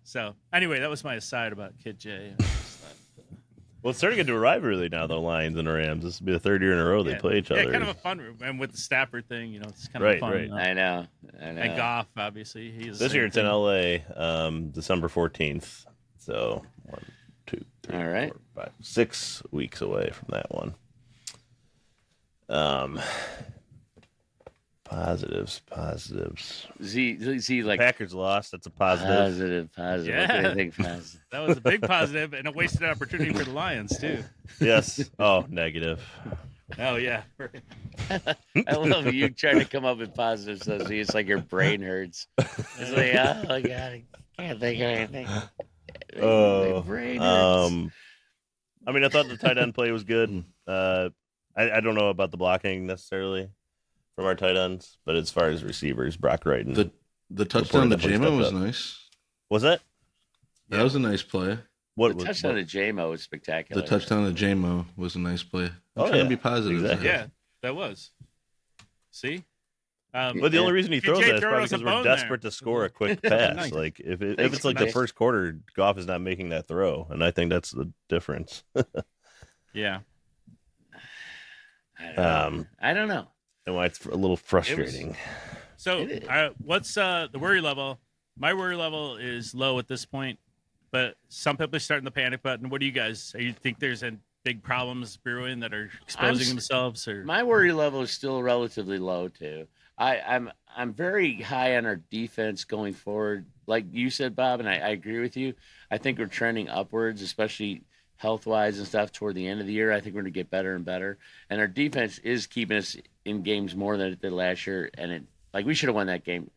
So anyway, that was my aside about Kid J. Well, it's starting to get to a rivalry now, though. Lions and Rams. This will be the third year in a row they play each other. Yeah, kind of a fun room, and with the Stafford thing, it's kind Right, of fun. right. I know. And Goff, obviously, he's This year it's in LA, December 14th. So 1, 2, 3, All right. 4, 5, 6 weeks away from that one. Positives. Z like Packers lost. That's a positive. positive. Yeah. What do you think positive? That was a big positive and a wasted opportunity for the Lions too. Yes. Oh, negative. Oh yeah. I love you trying to come up with positive stuff. Z. It's like your brain hurts. It's like, oh my god, I can't think of anything. My brain hurts. I mean, I thought the tight end play was good. I don't know about the blocking necessarily from our tight ends, but as far as receivers, Brock Wright and The touchdown to definitely Jamo stepped was up. nice. was that? That was a nice play. What The was touchdown to JMO was spectacular. The touchdown to JMO was a nice play. I'm Oh, trying yeah. to be positive. Exactly. Yeah, that was. See? But the only reason he throws QJ that is threw probably us a because we're bone desperate there. to score a quick Nice. pass. Like if Thanks, it's like nice. the first quarter, Goff is not making that throw, and I think that's the difference. Yeah. I don't know. And why it's a little frustrating. So, It is. what's the worry level? My worry level is low at this point, but some people are starting the panic button. What do you guys? You think there's big problems brewing that are exposing themselves? Or My worry level is still relatively low too. I'm very high on our defense going forward. Like you said, Bob, and I agree with you. I think we're trending upwards, especially health wise and stuff toward the end of the year. I think we're going to get better and better. And our defense is keeping us in games more than it did last year. And we should have won that game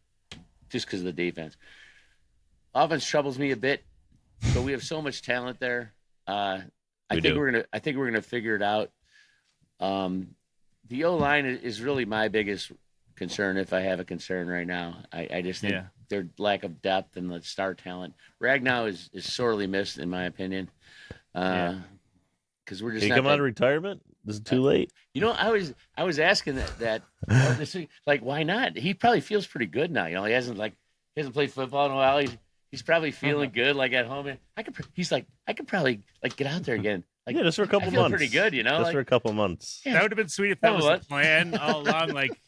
just because of the defense. Offense troubles me a bit, but we have so much talent there. I think we're gonna figure it out. The O line is really my biggest concern, if I have a concern right now. I just think their lack of depth and the star talent. Ragnow is sorely missed, in my opinion. Because we're just Can he not come that- out of retirement? Is it too late? You know, I was asking that this week, like, why not? He probably feels pretty good now. You know, he hasn't played football in a while. He's probably feeling good, like at home. And I could probably like get out there again. Like, Yeah, just for a couple I feel months. pretty good, you know. Just like, for a couple months. yeah, that would have been sweet if that No, was what? the plan all along. Like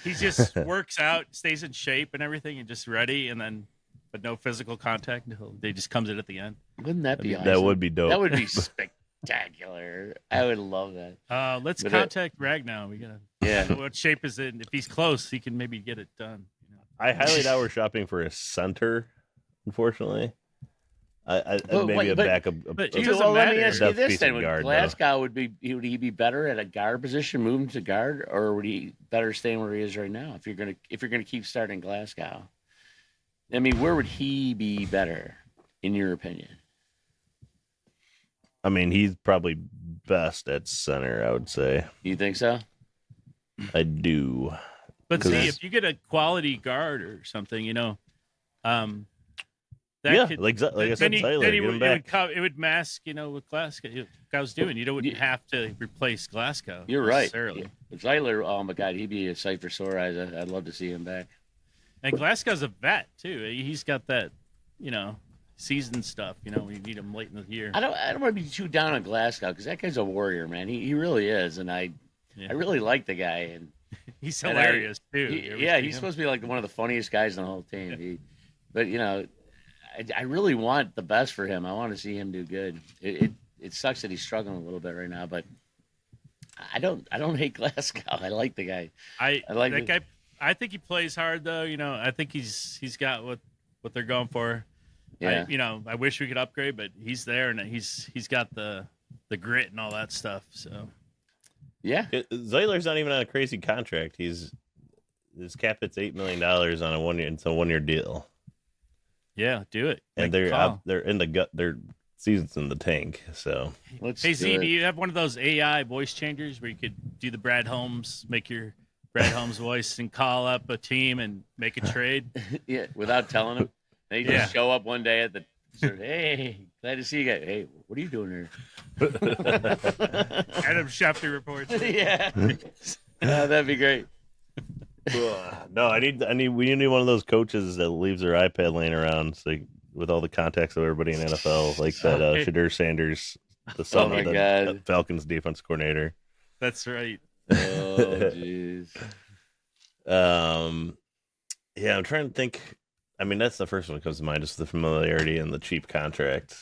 he just works out, stays in shape, and everything, and just ready, and then but no physical contact until they just comes in at the end. wouldn't that be awesome? That would be dope. That would be spectacular. I would love that. Let's But contact Ragnow. We gotta. Yeah. What shape is it? If he's close, he can maybe get it done. You know? I highly doubt we're shopping for a center, unfortunately. But Maybe a but- backup. but a- it doesn't Well, let me matter. ask you Depth this piece then: of would guard, though. Glasgow would he be better at a guard position, moving to guard, or would he better staying where he is right now? If you're gonna keep starting Glasgow, I mean, where would he be better, in your opinion? I mean, he's probably best at center, I would say. You think so? I do. But Because- see, if you get a quality guard or something, you know, that Yeah, could, like I said, then Tyler, then get him back. it would mask, you know, what Glasgow's doing. You wouldn't have to replace Glasgow. You're right. necessarily. Zeitler, oh my God, he'd be a sight for sore eyes. I'd love to see him back. And Glasgow's a vet too. He's got that, you know, seasoned stuff. You know, when you need him late in the year. I don't want to be too down on Glasgow because that guy's a warrior, man. He really is, and I really like the guy. And He's and hilarious too. You ever see he's him? supposed to be like one of the funniest guys on the whole team. But you know, I really want the best for him. I want to see him do good. It sucks that he's struggling a little bit right now, but I don't hate Glasgow. I like the guy. I like that it. guy. I think he plays hard though. You know, I think he's got what they're going for. Yeah. I wish we could upgrade, but he's there and he's got the grit and all that stuff. So Yeah. Zeiler's not even on a crazy contract. His cap hits $8 million on a 1 year. It's a 1 year deal, yeah, do it. and Make a call. they're in the gut. Their season's in the tank. So Let's Hey do Z, it. do you have one of those AI voice changers where you could do the Brad Holmes, make your Brad Holmes voice, and call up a team and make a trade? Yeah, without telling him. They just show up one day at the hey, glad to see you guys. Hey, what are you doing here? Adam Schefter reports. Yeah. That'd be great. no, we need one of those coaches that leaves their iPad laying around, so with all the contacts of everybody in NFL, like that Shadur Sanders, the son my of the God. Falcons defense coordinator. That's right. Oh, jeez. Yeah, I'm trying to think. I mean, that's the first one that comes to mind, just the familiarity and the cheap contract.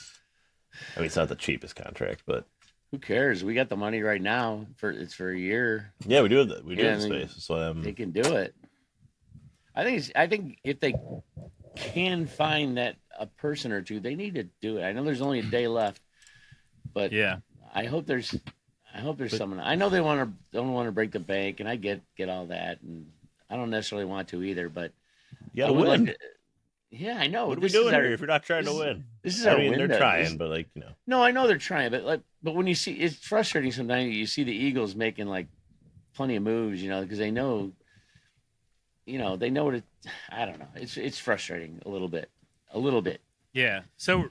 I mean, it's not the cheapest contract, but Who cares? We got the money right now. It's for a year. yeah, we do have we do Yeah, have the I mean, space. So They can do it. I think if they can find that a person or two, they need to do it. I know there's only a day left, but Yeah. I hope there's someone. I know they don't want to break the bank, and I get all that, and I don't necessarily want to either. But you I gotta would win. like to- yeah, I know. What are we This is doing our- here if you're not trying to this is- win? This is I our mean, window. they're trying, This- but like No, I know they're trying, but when you see, it's frustrating sometimes. You see the Eagles making like plenty of moves, because they know, they know what it. I don't know. It's frustrating a little bit. Yeah. So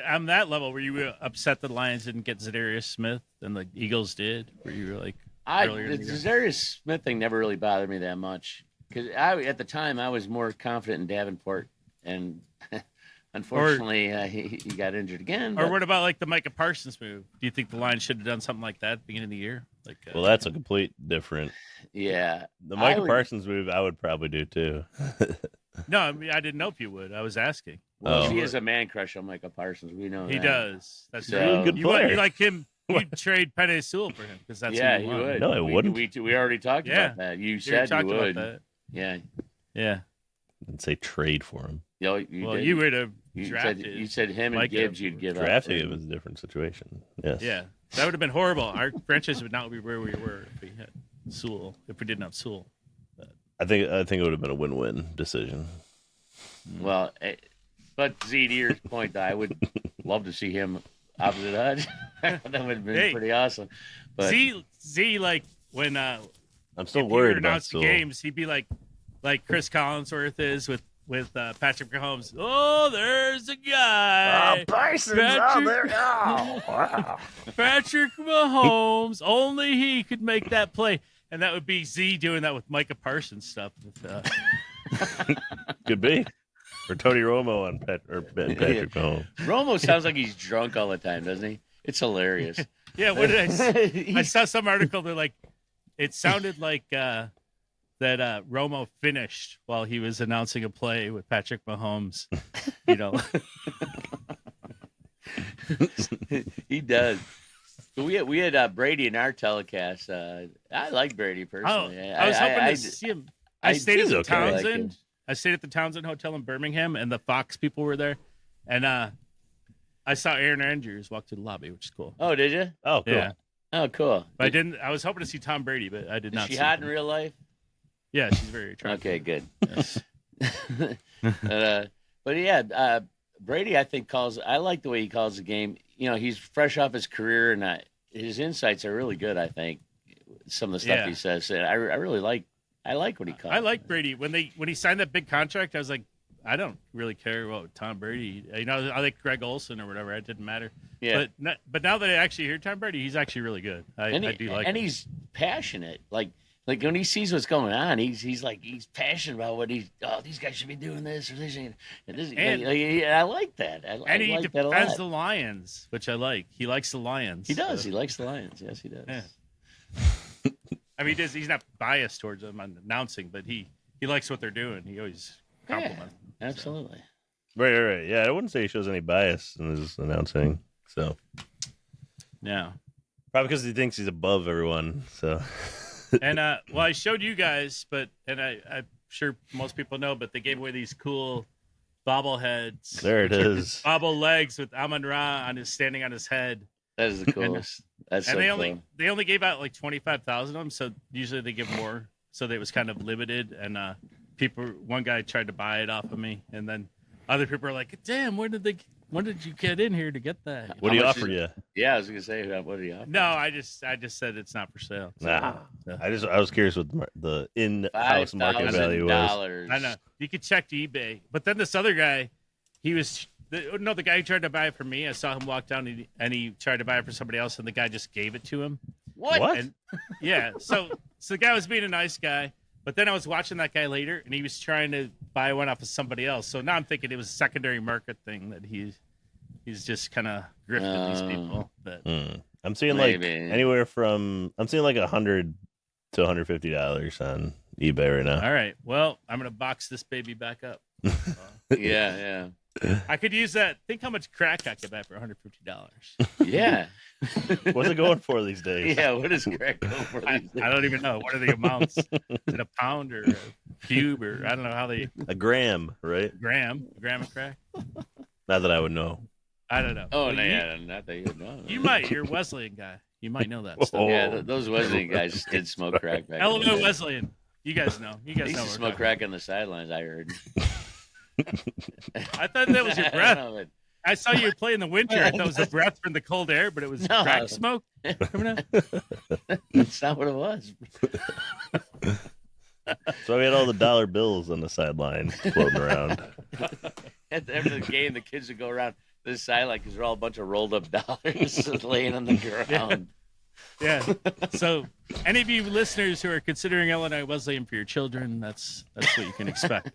on that level, were you upset the Lions didn't get Zadarius Smith and the Eagles did? Were you like earlier The in the year? Zadarius Smith thing never really bothered me that much because at the time I was more confident in Davenport, and unfortunately he got injured again. Or but- what about like the Micah Parsons move? Do you think the Lions should have done something like that at the beginning of the year? Like, Well, that's a complete different. yeah, The Micah would- Parsons move, I would probably do too. no, I mean I didn't know if you would. I was asking. well, Oh. he is a man crush on Micah Parsons. We know He that. does. That's So- right. Really good You want- player. you like him? You'd trade Penny Sewell for him because that's Yeah, who he you want. would. No, I wouldn't. We already talked Yeah. about that. You You said you talked about would. that. Yeah. Yeah. I'd say trade for him. You Well, did. you would have You drafted. said, you said him and Micah Gibbs you'd give Drafting up. him is a different situation. Yes. Yeah, that would have been horrible. Our franchise would not be where we were if we had Sewell. If we didn't have Sewell. I think it would have been a win-win decision. Well, but Z, to your point, I would love to see him opposite Hutch. That would have been Hey. pretty awesome. But Z like when I'm if still you worried about announced the Sewell. games, he'd be like Chris Collinsworth is with Patrick Mahomes. Oh, there's a guy. Parsons Patrick- Oh, wow. Patrick Mahomes. Only he could make that play. And that would be Z doing that with Micah Parsons stuff. With, Could be. Or Tony Romo and Patrick Mahomes. Romo sounds like he's drunk all the time, doesn't he? It's hilarious. yeah, what did I say? I He's- saw some article. They're like, it sounded like that Romo finished while he was announcing a play with Patrick Mahomes. You know, he does. We had Brady in our telecast. I like Brady personally. I was hoping to see him. I stayed at he's the okay. I like him. Townsend. I stayed at the Townsend Hotel in Birmingham, and the Fox people were there. And I saw Aaron Andrews walk through the lobby, which is cool. Oh, did you? Oh, cool. Yeah, Oh, cool. but I didn't. I was hoping to see Tom Brady, but I did Is not. she see hot him. in real life? Yeah, she's very attractive. Okay, good. Yes. But yeah, Brady, I think I like the way he calls the game. You know, he's fresh off his career, and his insights are really good. I think some of the stuff Yeah. he says, and I really like. I like what he calls. I like Brady when he signed that big contract. I was like, I don't really care about Tom Brady. You know, I like Greg Olson or whatever. It didn't matter. Yeah, But now that I actually hear Tom Brady, he's actually really good. I do like and him. he's passionate. Like when he sees what's going on, he's passionate about what these guys should be doing this or this and this. And- I like that. I And he like that a defends lot. the Lions, which I like. He likes the Lions. He does. So- He likes the Lions. Yes, he does. Yeah. I mean, he's not biased towards them on announcing, but he likes what they're doing. He always compliments them. Absolutely. Right. Yeah, I wouldn't say he shows any bias in his announcing. So Yeah. probably because he thinks he's above everyone. So And well, I showed you guys, I'm sure most people know, but they gave away these cool bobbleheads. there it is. Bobble legs with Amon Ra standing on his head. That is the coolest. That's And so they only gave out like 25,000 of them, so usually they give more. So it was kind of limited, and one guy tried to buy it off of me, and then other people are like, "Damn, when did you get in here to get that?" What do you much offer is- you? Yeah, I was gonna say, what do you offer? No, I just said it's not for sale. So, Nah. so- I was curious what the in-house market value was. $5,000. I know you could check eBay, but then this other guy, the guy who tried to buy it for me. I saw him walk down and he tried to buy it for somebody else, and the guy just gave it to him. What? And yeah, so the guy was being a nice guy, but then I was watching that guy later, and he was trying to buy one off of somebody else. So now I'm thinking it was a secondary market thing that he's just kind of grifted these people. But I'm seeing Maybe. anywhere from $100 to $150 on eBay right now. all right, well, I'm gonna box this baby back up. Yeah, I could use that. Think how much crack I could buy for $150. yeah. What's it going for these days? Yeah, what is crack go for? I don't even know. What are the amounts? Is it a pound or a cube or I don't know how they A gram, right? gram of crack? Not that I would know. I don't know. Oh, Well, no, yeah, not that you know. You might. You're a Wesleyan guy. You might know that stuff. Oh. Yeah, those Wesleyan guys did smoke crack back in the Illinois day. Wesleyan. You guys know. You They guys used know. to what smoke we're crack on the sidelines, I heard. I thought that was your I don't breath. know, but- I saw you play in the winter. I thought it was the breath from the cold air, but it was No. crack smoke coming out. That's not what it was. So we had all the dollar bills on the sideline floating around. after the game, the kids would go around the sideline because they're all a bunch of rolled up dollars laying on the ground. Yeah. So, any of you listeners who are considering Illinois Wesleyan for your children, that's what you can expect.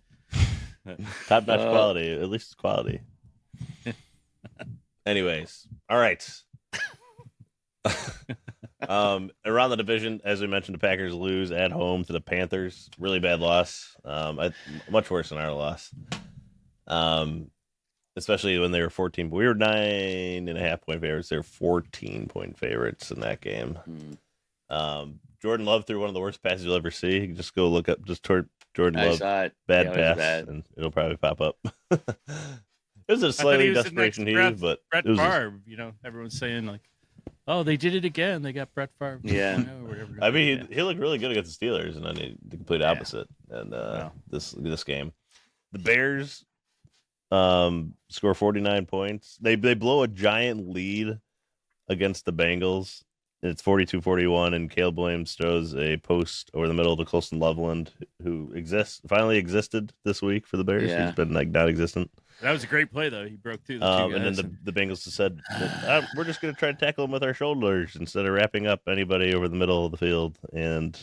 Top-notch quality. At least it's quality. Anyways, all right. Around the division, as we mentioned, the Packers lose at home to the Panthers. Really bad loss. Much worse than our loss. Especially when they were 14. We were 9.5-point favorites. They were 14-point favorites in that game. Jordan Love threw one of the worst passes you'll ever see. You can just go look up Jordan Love saw it. bad Yeah, pass, and it'll probably pop up. It was a slightly desperation heave, but Brett it was Favre. Everyone's saying like, "Oh, they did it again. They got Brett Favre." Yeah. 2.0 or whatever. I mean, he looked really good against the Steelers, and then the complete opposite. And Wow. this game, the Bears score 49 points. They blow a giant lead against the Bengals. It's 42-41, and Caleb Williams throws a post over the middle to Colston Loveland, who finally existed this week for the Bears. Yeah. He's been like non-existent. That was a great play though. He broke through the two And guys. then the Bengals just said, we're just going to try to tackle him with our shoulders instead of wrapping up anybody over the middle of the field. And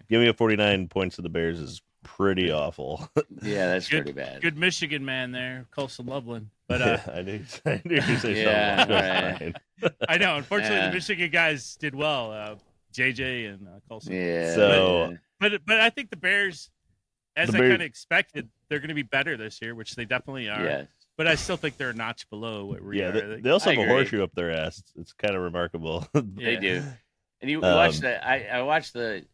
giving up 49 points to the Bears is pretty awful. Yeah, that's good, pretty bad. Good Michigan man there, Colson Loveland. But I knew you'd say Yeah, something. right. I know. Unfortunately, Yeah. the Michigan guys did well. JJ and Colson. Yeah. So- But I think the Bears, as The I Bears- kind of expected, they're going to be better this year, which they definitely are. Yes. But I still think they're a notch below what we Yeah, are. they also I have a agree. horseshoe up their ass. It's kind of remarkable. They Yeah. do. And you watch Um, the. I watch the.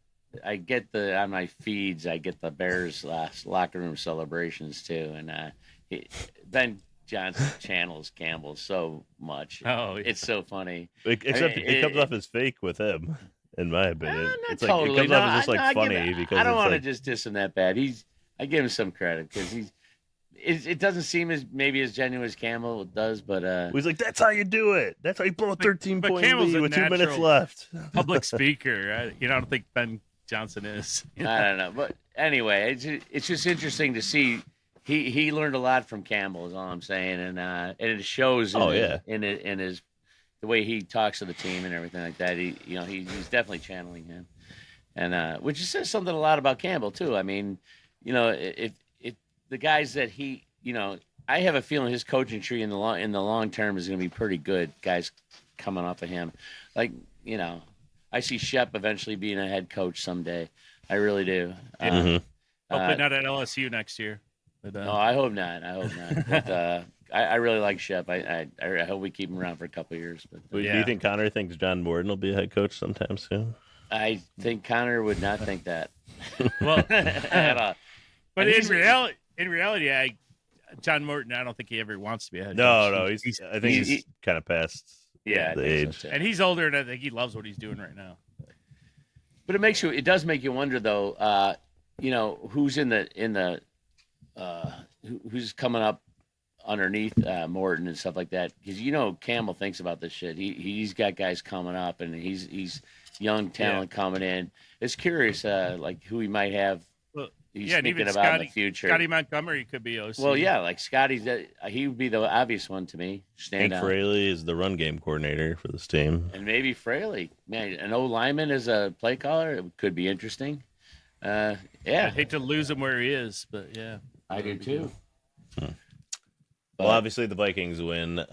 I get the on my feeds. I get the Bears last locker room celebrations too, and Ben Johnson channels Campbell so much. Oh, yeah. It's so funny. Except I mean, it comes it- off as fake with him, in my opinion. Not It's like totally. it comes No, off as just like I give- funny because I don't it's want like, to just diss him that bad. I give him some credit because it doesn't seem as maybe as genuine as Campbell does, but he's like, that's how you do it. That's how you blow a 13-point Campbell's lead a with 2 minutes natural- left. public speaker. I don't think Ben Johnson is. I don't know. But anyway, it's just interesting to see. He learned a lot from Campbell, is all I'm saying, and it shows. In his the way he talks to the team and everything like that. He's definitely channeling him, and which says something a lot about Campbell too. I mean, if the guys that I have a feeling his coaching tree in the long term is going to be pretty good. Guys coming off of him, like I see Shep eventually being a head coach someday. I really do. Mhm. Hopefully not at LSU next year. But, No, I hope not. But I really like Shep. I hope we keep him around for a couple of years. But Do Yeah. you think Connor thinks John Morton will be a head coach sometime soon? I think Connor would not think that. well, At all. but And in reality, John Morton, I don't think he ever wants to be a head No, coach. no. I think he's kind of past Yeah, I the think age. so, too. And he's older, and I think he loves what he's doing right now. But it does make you wonder though. Who's who's coming up underneath Morton and stuff like that? Because Campbell thinks about this shit. He's got guys coming up, and he's young talent coming in. It's curious, like who he might have. Well, He's and thinking even about in Scotty, the future. Scotty Montgomery could be OC. Well, yeah, like Scotty's. He would be the obvious one to me. Stand Hank out. Fraley is the run game coordinator for this team. And maybe Fraley. Man, an O lineman as a play caller, it could be interesting. Yeah, I'd hate to lose him where he is, but yeah. I do too. Well, obviously the Vikings win.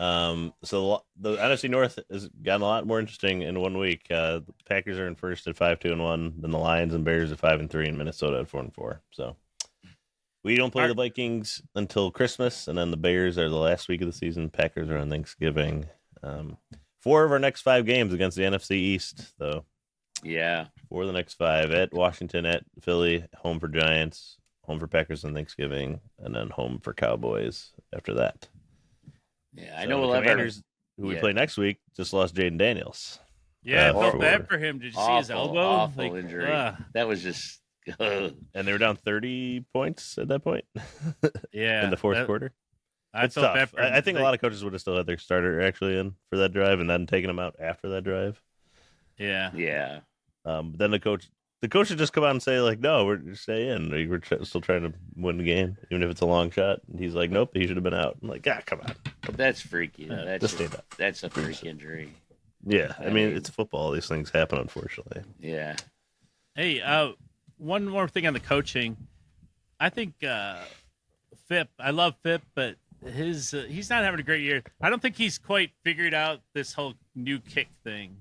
So the NFC North has gotten a lot more interesting in 1 week. The Packers are in first at 5-2-1, then the Lions and Bears at 5-3, and Minnesota at 4-4. So we don't play the Vikings until Christmas, and then the Bears are the last week of the season. Packers are on Thanksgiving. 4 of our next 5 games against the NFC East, though. Yeah. 4 of the next 5 at Washington, at Philly, home for Giants, home for Packers on Thanksgiving, and then home for Cowboys after that. Yeah, I So know the we'll have Commanders, who we yeah. play next week, just lost Jaden Daniels. Yeah, I felt for- bad for him. Did you see his elbow? Awful injury. That was just. And they were down 30 points at that point Yeah, in the fourth quarter. I It's felt bad tough. for him. I think a lot of coaches would have still had their starter actually in for that drive and then taken him out after that drive. Yeah, Yeah. But then the coach The coach should just come out and say, like, no, we're stay in. We're still trying to win the game, even if it's a long shot. And he's like, nope, he should have been out. I'm like, come on. That's freaky, though. That's a freak injury. Yeah, I mean, it's football. These things happen, unfortunately. Yeah. Hey, one more thing on the coaching. I think Phipp. I love Phipp, but he's not having a great year. I don't think he's quite figured out this whole new kick thing,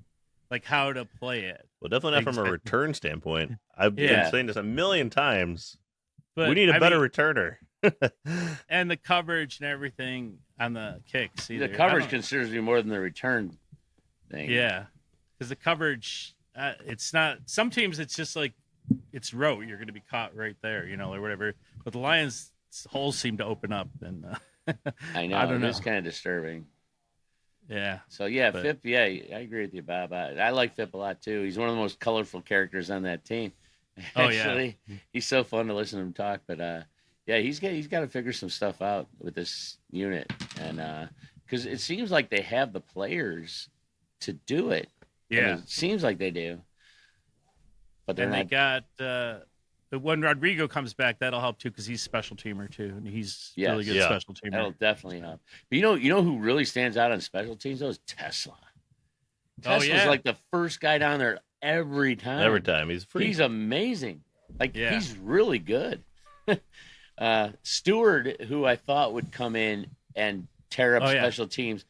like how to play it. Well, definitely not from a return standpoint. I've been saying this a million times. But we need a better returner. And the coverage and everything on the kicks. The coverage considers me more than the return thing. Yeah, because the coverage, it's not. Some teams, it's just like it's rote. You're going to be caught right there, or whatever. But the Lions' holes seem to open up, and I know. I don't know. It's kind of disturbing. Yeah. So Phipp. Yeah, I agree with you about it. I like Phipp a lot too. He's one of the most colorful characters on that team. Actually, he's so fun to listen to him talk. But he's got to figure some stuff out with this unit, and because it seems like they have the players to do it. Yeah, I mean, it seems like they do. But they got when Rodrigo comes back, that'll help too because he's special teamer too, and he's really good special teamer. That'll definitely help. But you know who really stands out on special teams? Though is Tesla. Tesla's like the first guy down there every time. Every time he's amazing. He's really good. Stewart, who I thought would come in and tear up special teams,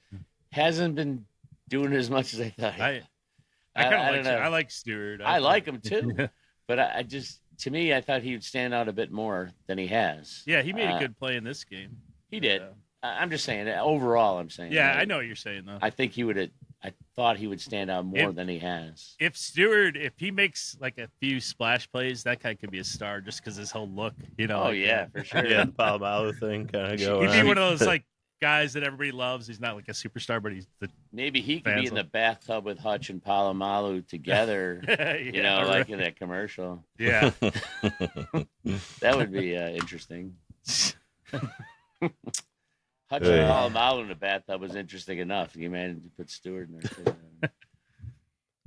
hasn't been doing as much as I thought. I like Stewart. I like him too, but I just, to me, I thought he would stand out a bit more than he has. Yeah, he made a good play in this game. He did. I'm just saying overall. I'm saying. Yeah, I know what you're saying though. I think he would. I thought he would stand out more than he has. If Stewart, if he makes like a few splash plays, that guy could be a star just because his whole look. Oh yeah, for sure. Yeah, the Palomalu thing kind of going. He'd be one of those like guys that everybody loves. He's not like a superstar, but he's maybe he could be in the bathtub with Hutch and Palomalu together. Like in that commercial. Yeah, that would be interesting. Hutch and Palomalu in the bathtub was interesting enough. You managed to put Stewart in there too.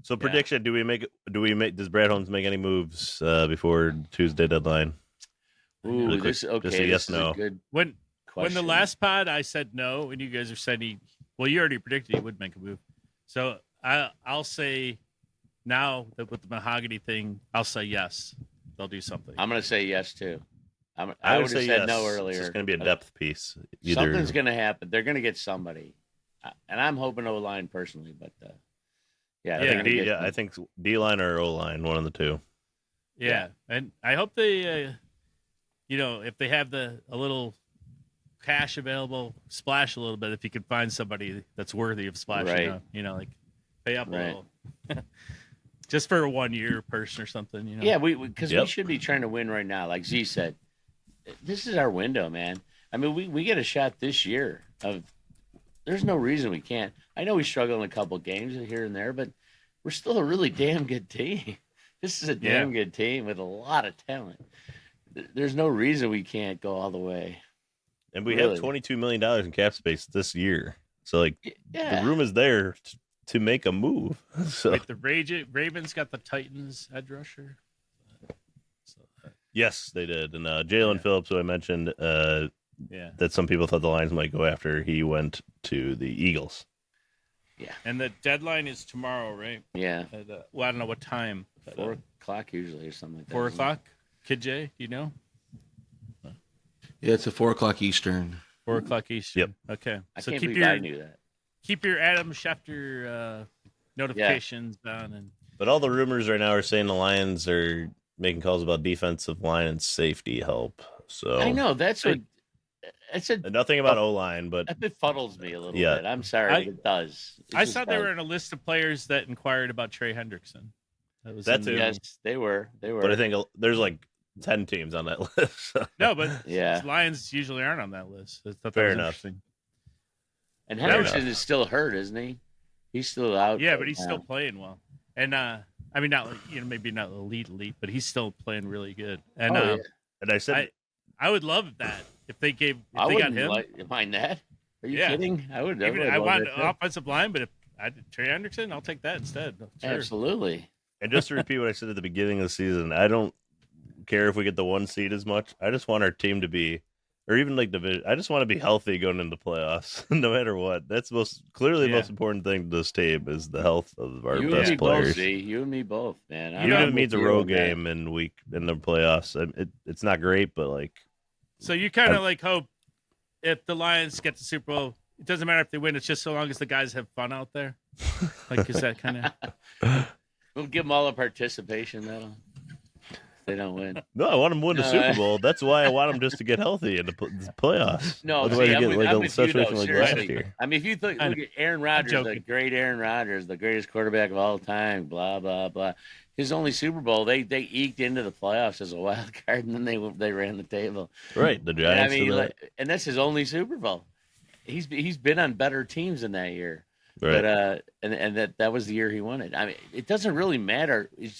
So prediction: Does Brad Holmes make any moves before Tuesday deadline? Ooh, just a yes, this no. is a good When question. the last pod I said no, and you guys are saying you already predicted he would make a move. So I'll say now that with the mahogany thing, I'll say yes. They'll do something. I'm going to say yes too. I would would have say said yes. no earlier. It's going to be a depth piece. Something's going to happen. They're going to get somebody, and I'm hoping O-line personally, but I think D-line or O-line, one of the two. Yeah, and I hope they, if they have a little cash available, splash a little bit. If you could find somebody that's worthy of splashing, like pay up a little, just for a 1 year person or something. Yeah, because we should be trying to win right now. Like Z said, this is our window, man. I mean, we get a shot this year. There's no reason we can't. I know we struggle in a couple games here and there, but we're still a really damn good team. This is a damn good team with a lot of talent. There's no reason we can't go all the way. And we have $22 million in cap space this year. So, the room is there to make a move. So. Wait, the Ravens got the Titans edge rusher? Yes, they did. And Jalen Phillips, who I mentioned, that some people thought the Lions might go after, he went to the Eagles. Yeah. And the deadline is tomorrow, right? Yeah. At, I don't know what time. 4 o'clock usually or something like that. 4 o'clock? Kid J, do you know? Yeah, it's at 4 o'clock Eastern. 4 o'clock Eastern. Yep. Okay. I can't believe I knew that. Keep your Adam Schefter notifications on. But all the rumors right now are saying the Lions are making calls about defensive line and safety help. So I know that's what. Nothing about O-line, but that befuddles me a little bit. I'm sorry, but it does. I saw they were in a list of players that inquired about Trey Hendrickson. Yes, they were. But I think there's like 10 teams on that list. So. No, but Lions usually aren't on that list. Fair enough. And Henderson is still hurt, isn't he? He's still out. Yeah, but he's still playing well. And I mean, not maybe not elite, but he's still playing really good. And and I said I would love that if they got him. Mind that? Are you kidding? I would. I want an offensive line, but if I did Trey Hendrickson, I'll take that instead. Sure. Absolutely. And just to repeat what I said at the beginning of the season, I don't care if we get the 1 seed as much. I just want our team to be, or even like division. I just want to be healthy going into playoffs, no matter what. That's clearly the most important thing to this team is the health of our You best and me players. both, Z. You and me both, man. Even if it means a with you road on that. game in the playoffs, it's not great, but like So you kind of like hope if the Lions get the Super Bowl, it doesn't matter if they win. It's just so long as the guys have fun out there. Like, is that kind of? We'll give them all a participation medal if they don't win. no, I want them to win the No, Super Bowl. That's why I want them just to get healthy in the playoffs. No, Otherwise, see, you I'm get with, like I'm a with you, situation though, like last seriously. year. I mean, if you look I'm- at Aaron Rodgers, the joking. great Aaron Rodgers, the greatest quarterback of all time, blah, blah, blah. His only Super Bowl, they eked into the playoffs as a wild card, and then they ran the table. Right, the And Giants. I mean, did that. and that's his only Super Bowl. He's been on better teams in that year. Right. But and that was the year he won it. I mean, it doesn't really matter. It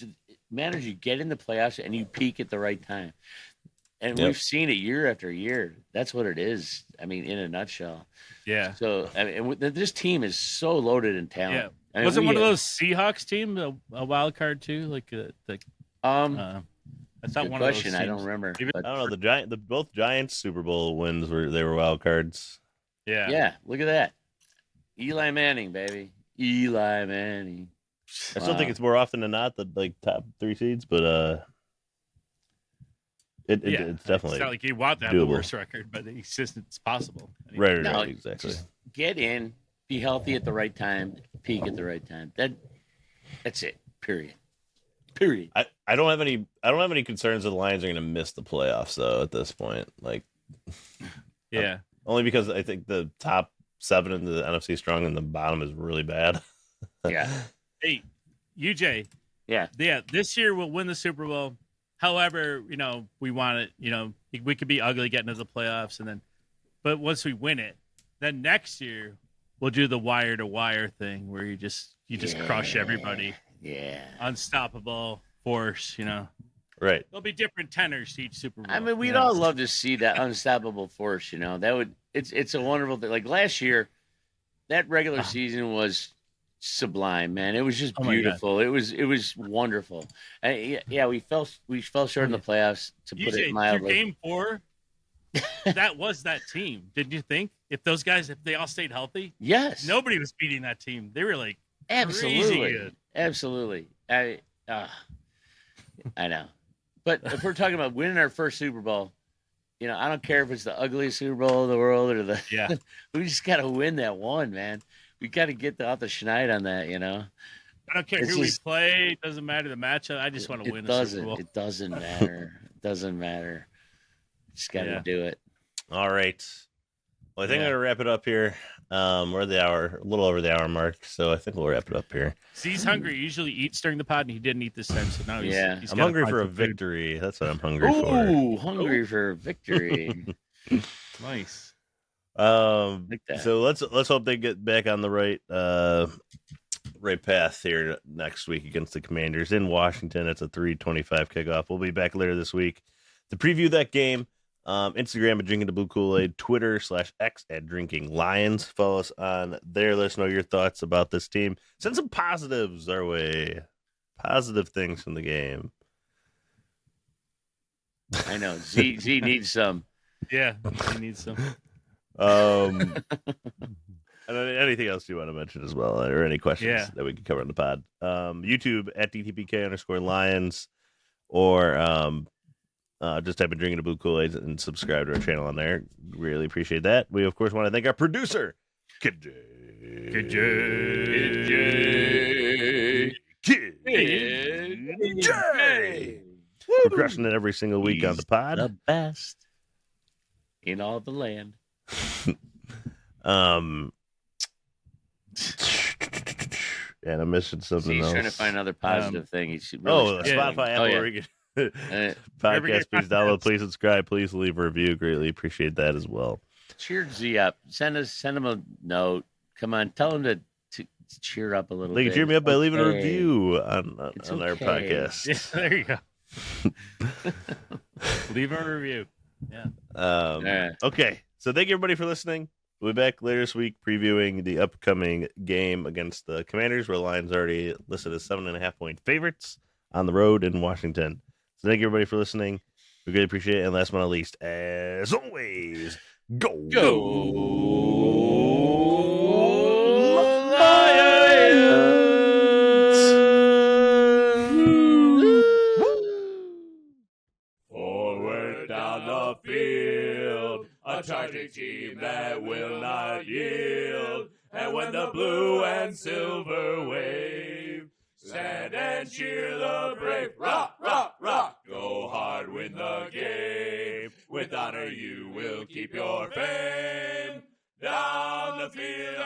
matters you get in the playoffs and you peak at the right time. And Yep. we've seen it year after year. That's what it is. I mean, in a nutshell. Yeah. So I mean, this team is so loaded in talent. Yeah. I mean, Was it we one of had- those Seahawks team, a wild card too? Like, I thought good one question. of those. I don't teams. remember. Even- But I don't know. Both Giants Super Bowl wins were wild cards. Yeah. yeah, look at that. Eli Manning, baby. Eli Manning. I still think it's more often than not the like top 3 seeds, but it's definitely It's not like you want to have the doable. worst record, but it's possible. right, No, exactly. Just get in, be healthy at the right time, peak at the right time. That's it. Period. I don't have any concerns that the Lions are going to miss the playoffs though at this point. Like, Yeah. only because I think the top 7 in the NFC is strong and the bottom is really bad. Yeah. Hey, UJ. Yeah. Yeah. This year we'll win the Super Bowl. However, we want it. We could be ugly getting to the playoffs, but once we win it, then next year we'll do the wire to wire thing where you just crush everybody. Yeah. Unstoppable force. Right. There'll be different tenors to each Super Bowl. I mean, we'd all love to see that unstoppable force. It's a wonderful thing. Like last year, that regular season was sublime, man. It was just Oh my God. beautiful. It was wonderful. Yeah, we fell short in the playoffs, to put UJ, it through mildly. game 4, that was that team. Didn't you think? If they all stayed healthy, Yes, nobody was beating that team. They were like absolutely, crazy good. absolutely. I know, but if we're talking about winning our first Super Bowl, I don't care if it's the ugliest Super Bowl in the world or the. Yeah. We just got to win that one, man. We got to get off the schneid on that, I don't care It's who just- we play. It doesn't matter the matchup. I just want to win the Super Bowl. It doesn't matter. It doesn't matter. Just got to Yeah. do it. All right. Well, I think Yeah. I'm gonna wrap it up here. We're at the hour, a little over the hour mark, so I think we'll wrap it up here. He's hungry. He usually eats during the pod, and he didn't eat this time. So now he's Yeah. he's I'm gotta hungry find for a some food. victory. That's what I'm hungry for. Ooh, hungry for victory. Nice. Like that. So let's hope they get back on the right path here next week against the Commanders in Washington. It's a 3:25 kickoff. We'll be back later this week to preview that game. Instagram at Drinking the Blue Kool-Aid, Twitter /X at Drinking Lions. Follow us on there. Let us know your thoughts about this team. Send some positives our way. Positive things from the game. I know. Z needs some. Yeah, he needs some. And anything else you want to mention as well, or any questions Yeah. that we can cover on the pod? YouTube at DTPK_Lions, or just type in Drinking a Blue Kool-Aid and subscribe to our channel on there. Really appreciate that. We, of course, want to thank our producer, KJ. KJ. We're crushing it every single week on the pod. The best in all the land. And I'm missing something He's else. trying to find another positive thing. He's really Oh, struggling. Spotify, Apple, Oh, yeah. where you can- Uh, podcast. Please podcasts. download. Please subscribe. Please leave a review. Greatly appreciate that as well. cheer Z up. Send him a note. Come on, tell him to cheer up a little They bit. can cheer me up by leaving a Okay. review on It's our okay. podcast. Yeah, there you go. Leave a review. Yeah. Um, Yeah. Okay, so thank you everybody for listening. We'll be back later this week previewing the upcoming game against the Commanders, where the Lions already listed as 7.5-point favorites on the road in Washington. So thank you, everybody, for listening. We really appreciate it. And last but not least, as always, go Forward down the field, a charging team that will not yield. And when the blue and silver wave, stand and cheer the brave. Rock, rock, rock. Go hard, win the game. With honor you will keep your fame. Down the field